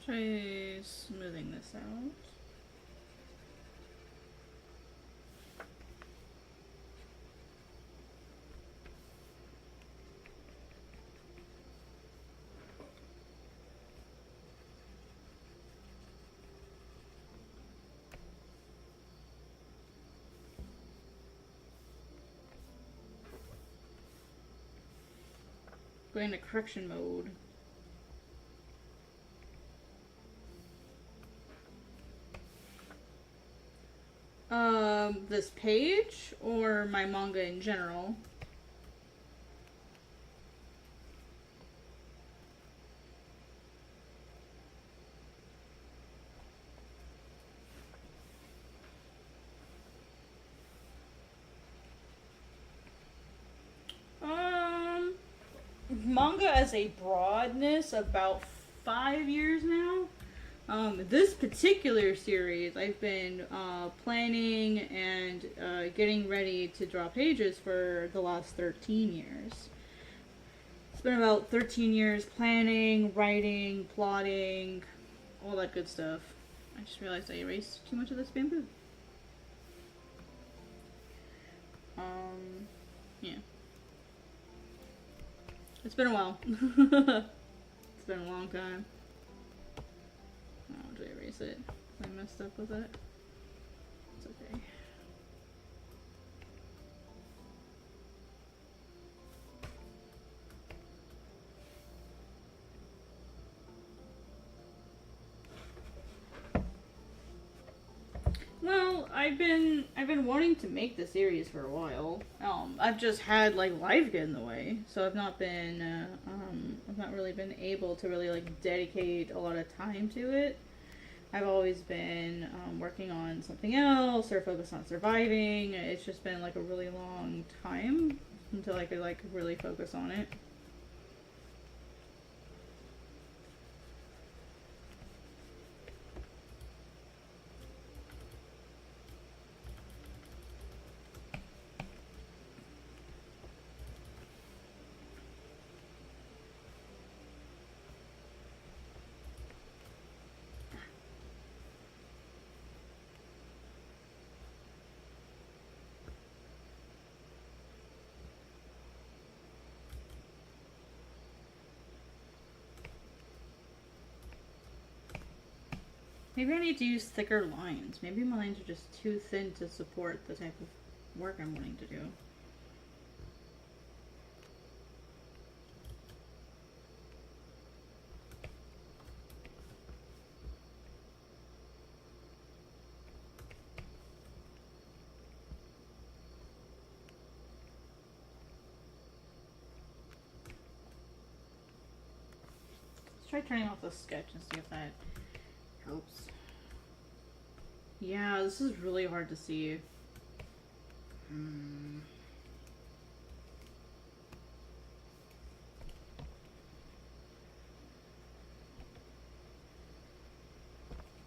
[SPEAKER 1] Try smoothing this out. Going to correction mode. This page or my manga in general? Manga as a broadness, about 5 years now. This particular series, I've been planning and getting ready to draw pages for the last 13 years. It's been about 13 years planning, writing, plotting, all that good stuff. I just realized I erased too much of this bamboo. Yeah. It's been a while. It's been a long time. Oh, did I erase it? I messed up with it. It's okay. Well, I've been wanting to make the series for a while. I've just had like life get in the way, so I've not really been able to really like dedicate a lot of time to it. I've always been working on something else or focused on surviving. It's just been like a really long time until I could like really focus on it. Maybe I need to use thicker lines. Maybe my lines are just too thin to support the type of work I'm wanting to do. Let's try turning off the sketch and see if that helps. Yeah, this is really hard to see.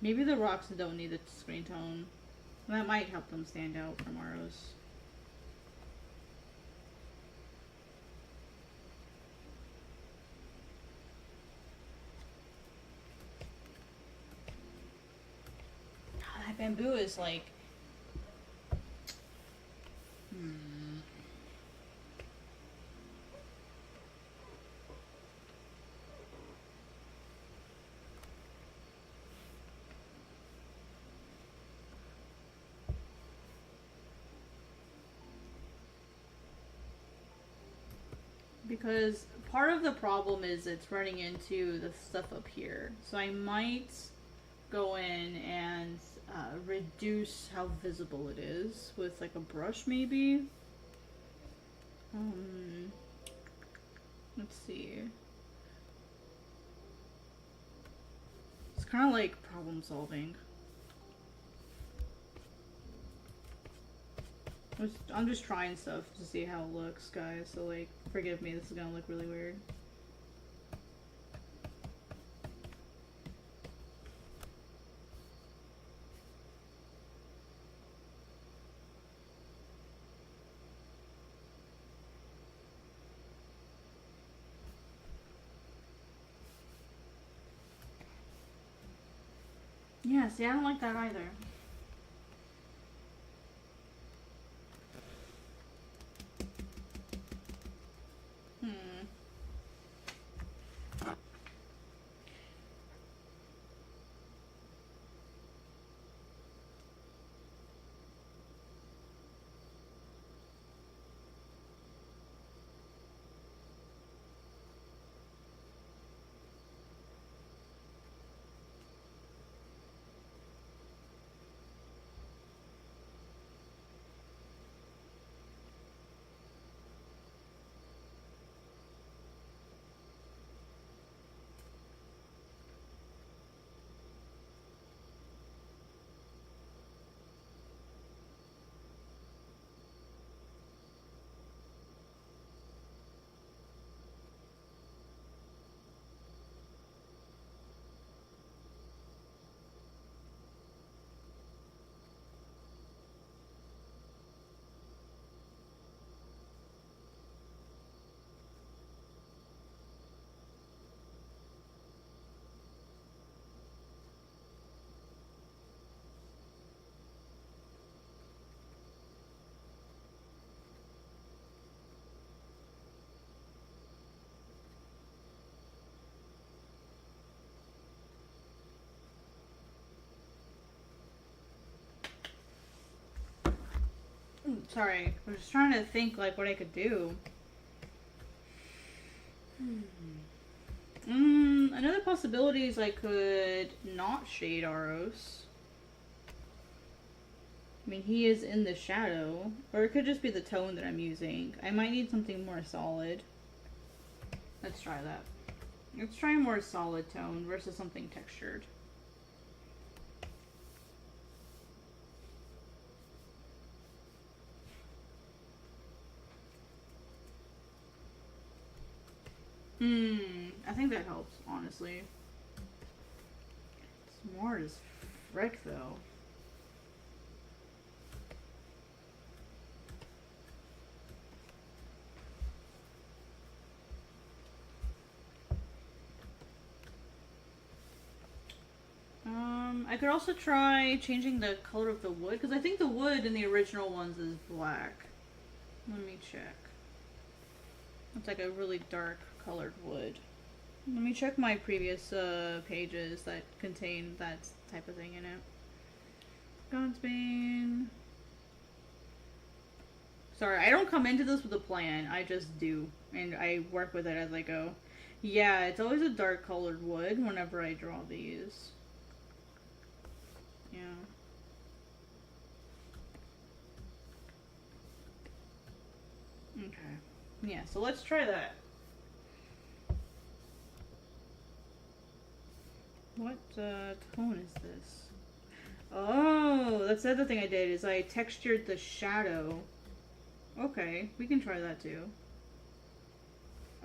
[SPEAKER 1] Maybe the rocks don't need the screen tone. That might help them stand out from ours. That bamboo is like... Because part of the problem is it's running into the stuff up here. So I might go in and reduce how visible it is with like a brush maybe. Let's see. It's kind of like problem solving. I'm just trying stuff to see how it looks, guys, so like, forgive me, this is gonna look really weird. Yeah, see, I don't like that either. Sorry, I was just trying to think like what I could do. Another possibility is I could not shade Aros. I mean, he is in the shadow. Or it could just be the tone that I'm using. I might need something more solid. Let's try that. Let's try a more solid tone versus something textured. I think that helps, honestly. Smart as frick, though. I could also try changing the color of the wood, because I think the wood in the original ones is black. Let me check. It's like a really dark colored wood. Let me check my previous pages that contain that type of thing in it. Godsbane. Sorry, I don't come into this with a plan. I just do. And I work with it as I go. Yeah, it's always a dark colored wood whenever I draw these. Yeah. Okay. Yeah, so let's try that. What tone is this? Oh, that's the other thing I did is I textured the shadow. Okay, we can try that too.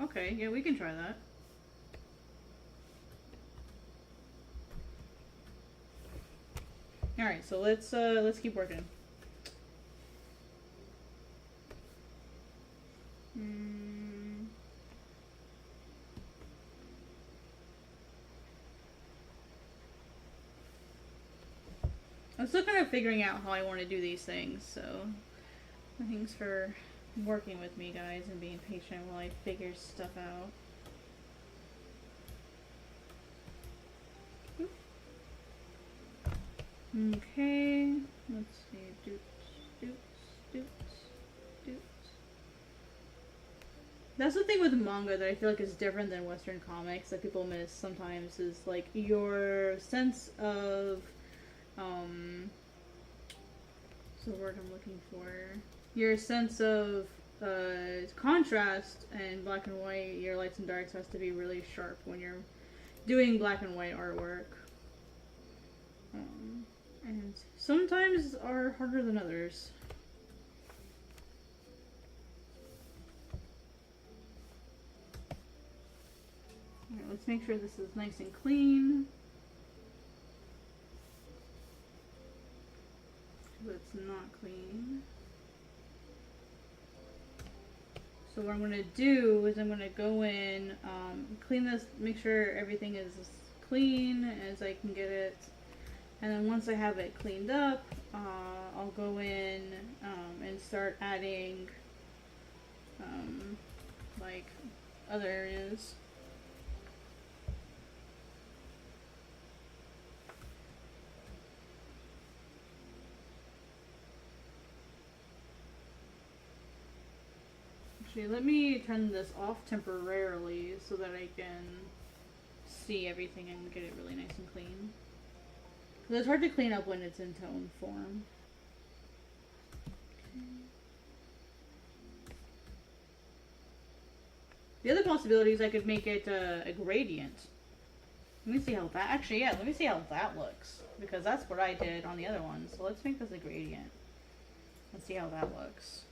[SPEAKER 1] Okay, yeah, we can try that. All right, so let's keep working. I'm still kind of figuring out how I want to do these things, so thanks for working with me, guys, and being patient while I figure stuff out. Okay, let's see. Doots. That's the thing with manga that I feel like is different than Western comics that people miss sometimes is like your sense of what's the word I'm looking for? Your sense of contrast and black and white, your lights and darks has to be really sharp when you're doing black and white artwork. And sometimes are harder than others. Alright, let's make sure this is nice and clean. It's not clean. So what I'm going to do is I'm going to go in, clean this, make sure everything is as clean as I can get it. And then once I have it cleaned up, I'll go in and start adding like other areas. Actually, let me turn this off temporarily so that I can see everything and get it really nice and clean. Because it's hard to clean up when it's in tone form. The other possibility is I could make it a gradient. Let me see how that, actually, yeah, let me see how that looks. Because that's what I did on the other one. So let's make this a gradient. Let's see how that looks.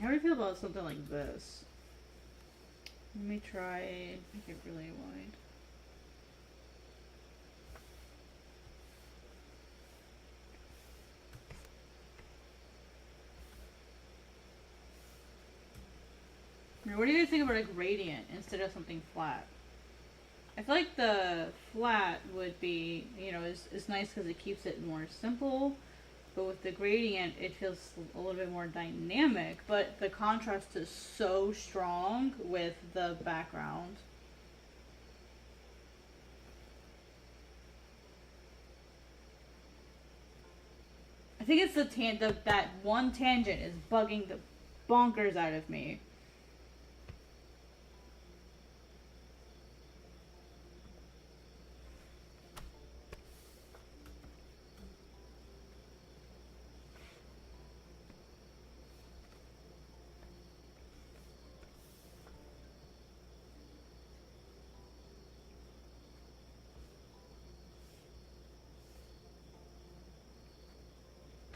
[SPEAKER 1] How do you feel about something like this? Let me try make it really wide. Now, what do you guys think about a gradient instead of something flat? I feel like the flat would be, you know, is nice because it keeps it more simple. But with the gradient, it feels a little bit more dynamic, but the contrast is so strong with the background. I think it's that one tangent is bugging the bonkers out of me.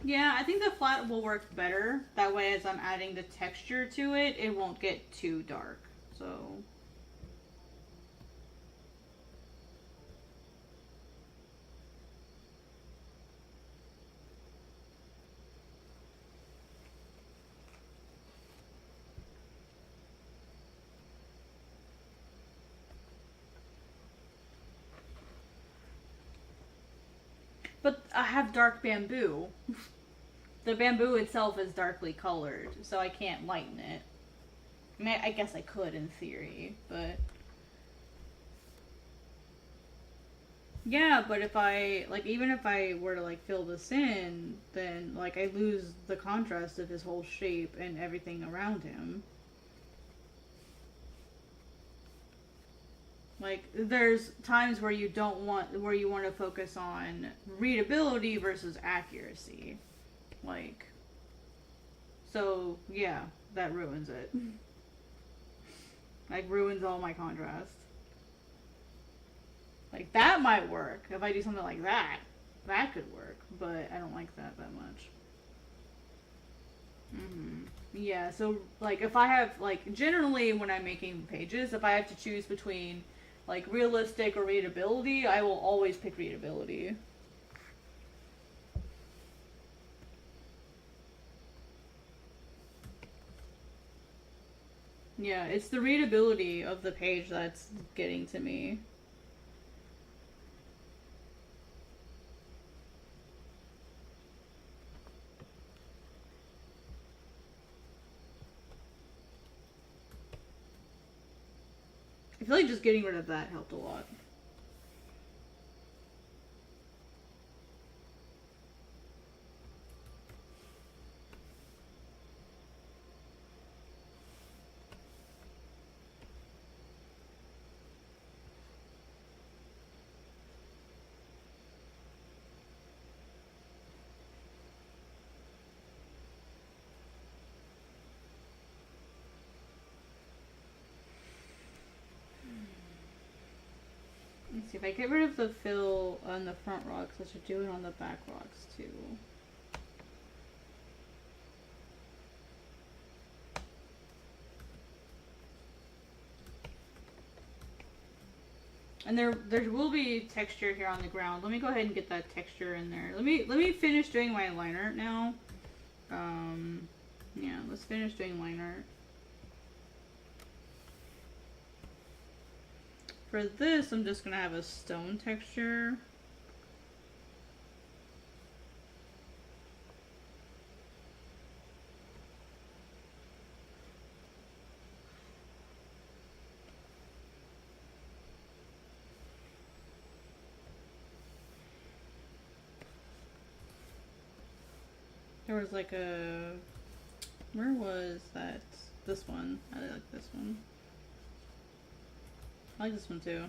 [SPEAKER 1] Yeah, I think the flat will work better. That way, as I'm adding the texture to it, it won't get too dark. So... But I have dark bamboo. The bamboo itself is darkly colored, so I can't lighten it. I mean, I guess I could in theory, but... Yeah, but if I, like, even if I were to, like, fill this in, then, like, I lose the contrast of his whole shape and everything around him. Like, there's times where you where you want to focus on readability versus accuracy. Like, so, yeah, that ruins it. Like, ruins all my contrast. Like, that might work. If I do something like that, that could work. But I don't like that much. Yeah, so, like, if I have, like, generally when I'm making pages, if I have to choose between, like, realistic or readability, I will always pick readability. Yeah, it's the readability of the page that's getting to me. I feel like just getting rid of that helped a lot. see, if I get rid of the fill on the front rocks, I should do it on the back rocks too. And there will be texture here on the ground. Let me go ahead and get that texture in there. Let me finish doing my line art now. Yeah, let's finish doing line art. For this, I'm just gonna have a stone texture. There was like a, where was that? This one. I like this one. I like this one too.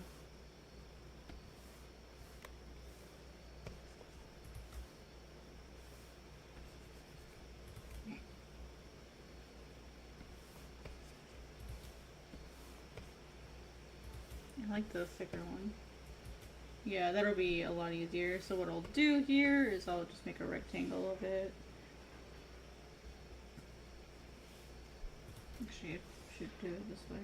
[SPEAKER 1] I like the thicker one. Yeah, that'll be a lot easier. So what I'll do here is I'll just make a rectangle of it. Actually, I should do it this way.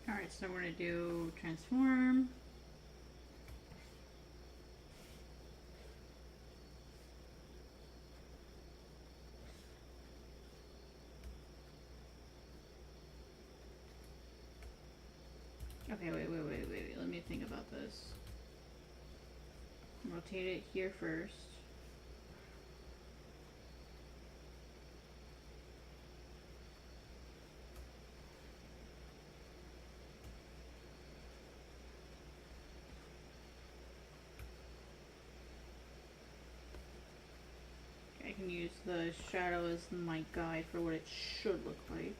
[SPEAKER 1] Alright, so we're going to do transform. Okay, wait. Let me think about this. Rotate it here first. I can use the shadow as my guide for what it should look like.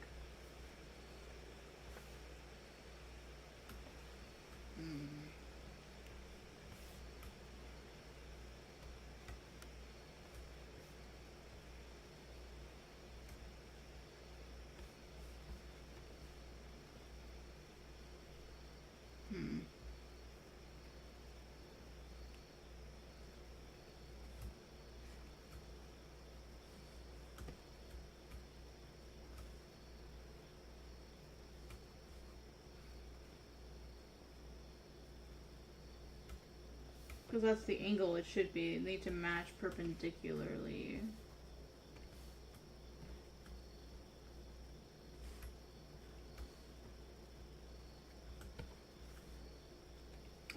[SPEAKER 1] Because that's the angle it should be. They need to match perpendicularly.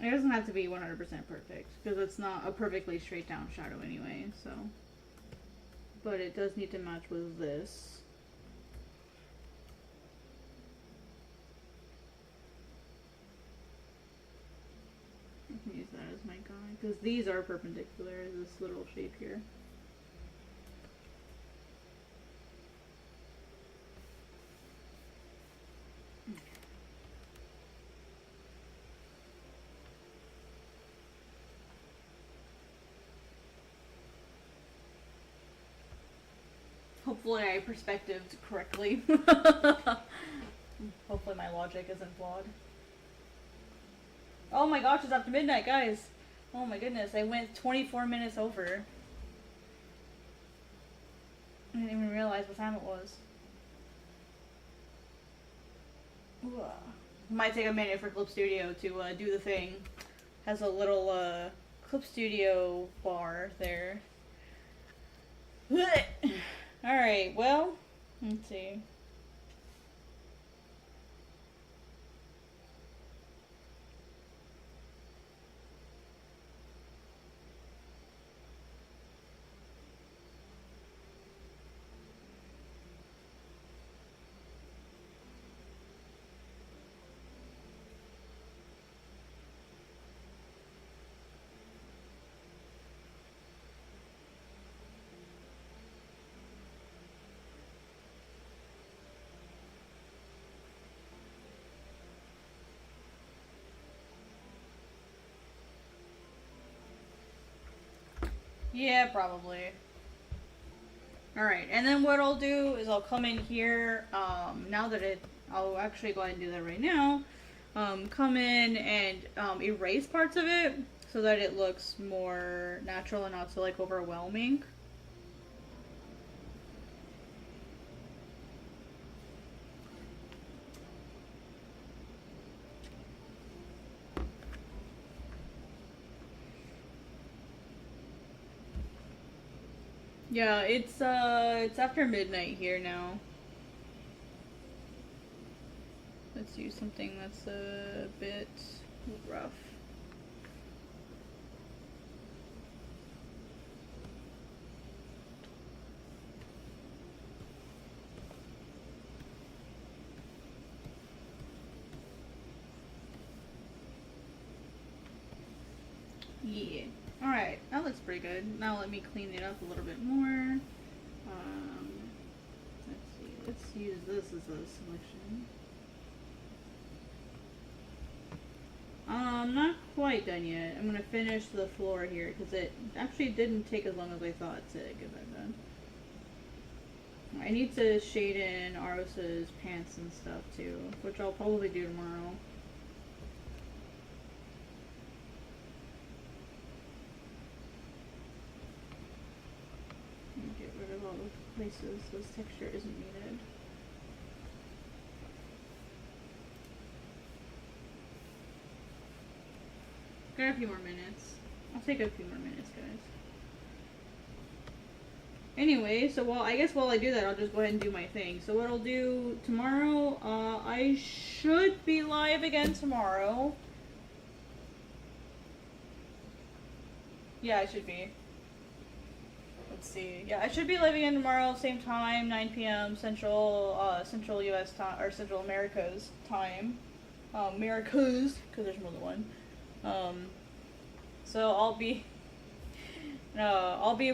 [SPEAKER 1] It doesn't have to be 100% perfect, because it's not a perfectly straight down shadow anyway, so. But it does need to match with this. I can use that as my guide, because these are perpendicular, this little shape here. Hopefully I perspectived correctly. Hopefully my logic isn't flawed. Oh my gosh, it's after midnight, guys. Oh my goodness, I went 24 minutes over. I didn't even realize what time it was. Ooh. Might take a minute for Clip Studio to do the thing. Has a little Clip Studio bar there. Alright, well, let's see. Yeah, probably. Alright, and then what I'll do is I'll come in here, now that I'll actually go ahead and do that right now. Come in and erase parts of it so that it looks more natural and not so like overwhelming. Yeah, it's after midnight here now. Let's use something that's a bit rough. Yeah. Alright, that looks pretty good. Now let me clean it up a little bit more. Let's see. Let's use this as a selection. I'm not quite done yet. I'm gonna finish the floor here because it actually didn't take as long as I thought to get that done. I need to shade in Aros's pants and stuff too, which I'll probably do tomorrow. Get rid of all the places this texture isn't needed. Got a few more minutes. I'll take a few more minutes, guys. Anyway, so I guess while I do that, I'll just go ahead and do my thing. So what I'll do tomorrow, I should be live again tomorrow. Yeah, I should be. Let's see. Yeah, I should be live again tomorrow, same time, 9 p.m. Central U.S. time, or Central America's time. America's, because there's more than one. So I'll be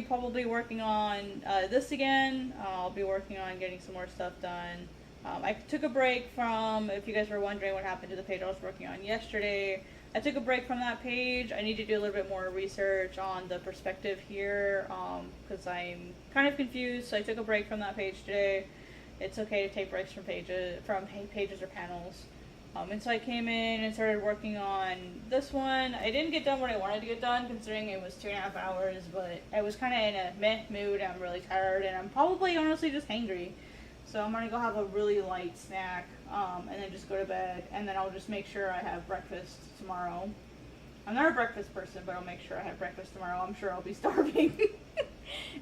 [SPEAKER 1] probably working on this again. I'll be working on getting some more stuff done. I took a break from, if you guys were wondering what happened to the page I was working on yesterday, I took a break from that page. I need to do a little bit more research on the perspective here because I'm kind of confused, so I took a break from that page today. It's okay to take breaks from pages or panels. And so I came in and started working on this one. I didn't get done what I wanted to get done, considering it was 2.5 hours, but I was kind of in a meh mood. I'm really tired, and I'm probably honestly just hangry. So I'm gonna go have a really light snack, and then just go to bed, and then I'll just make sure I have breakfast tomorrow. I'm not a breakfast person, but I'll make sure I have breakfast tomorrow. I'm sure I'll be starving.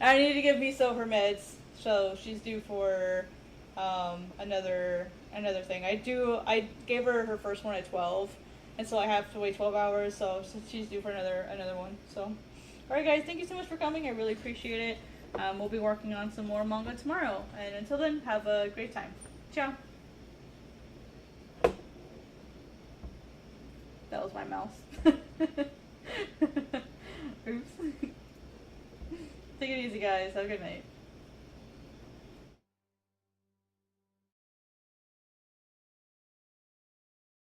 [SPEAKER 1] I need to give Miso her meds, so she's due for another thing. I gave her first one at 12, and so I have to wait 12 hours, so she's due for another one. So, alright guys, thank you so much for coming. I really appreciate it. We'll be working on some more manga tomorrow, and until then, have a great time. Ciao! That was my mouse. Oops. Take it easy, guys. Have a good night.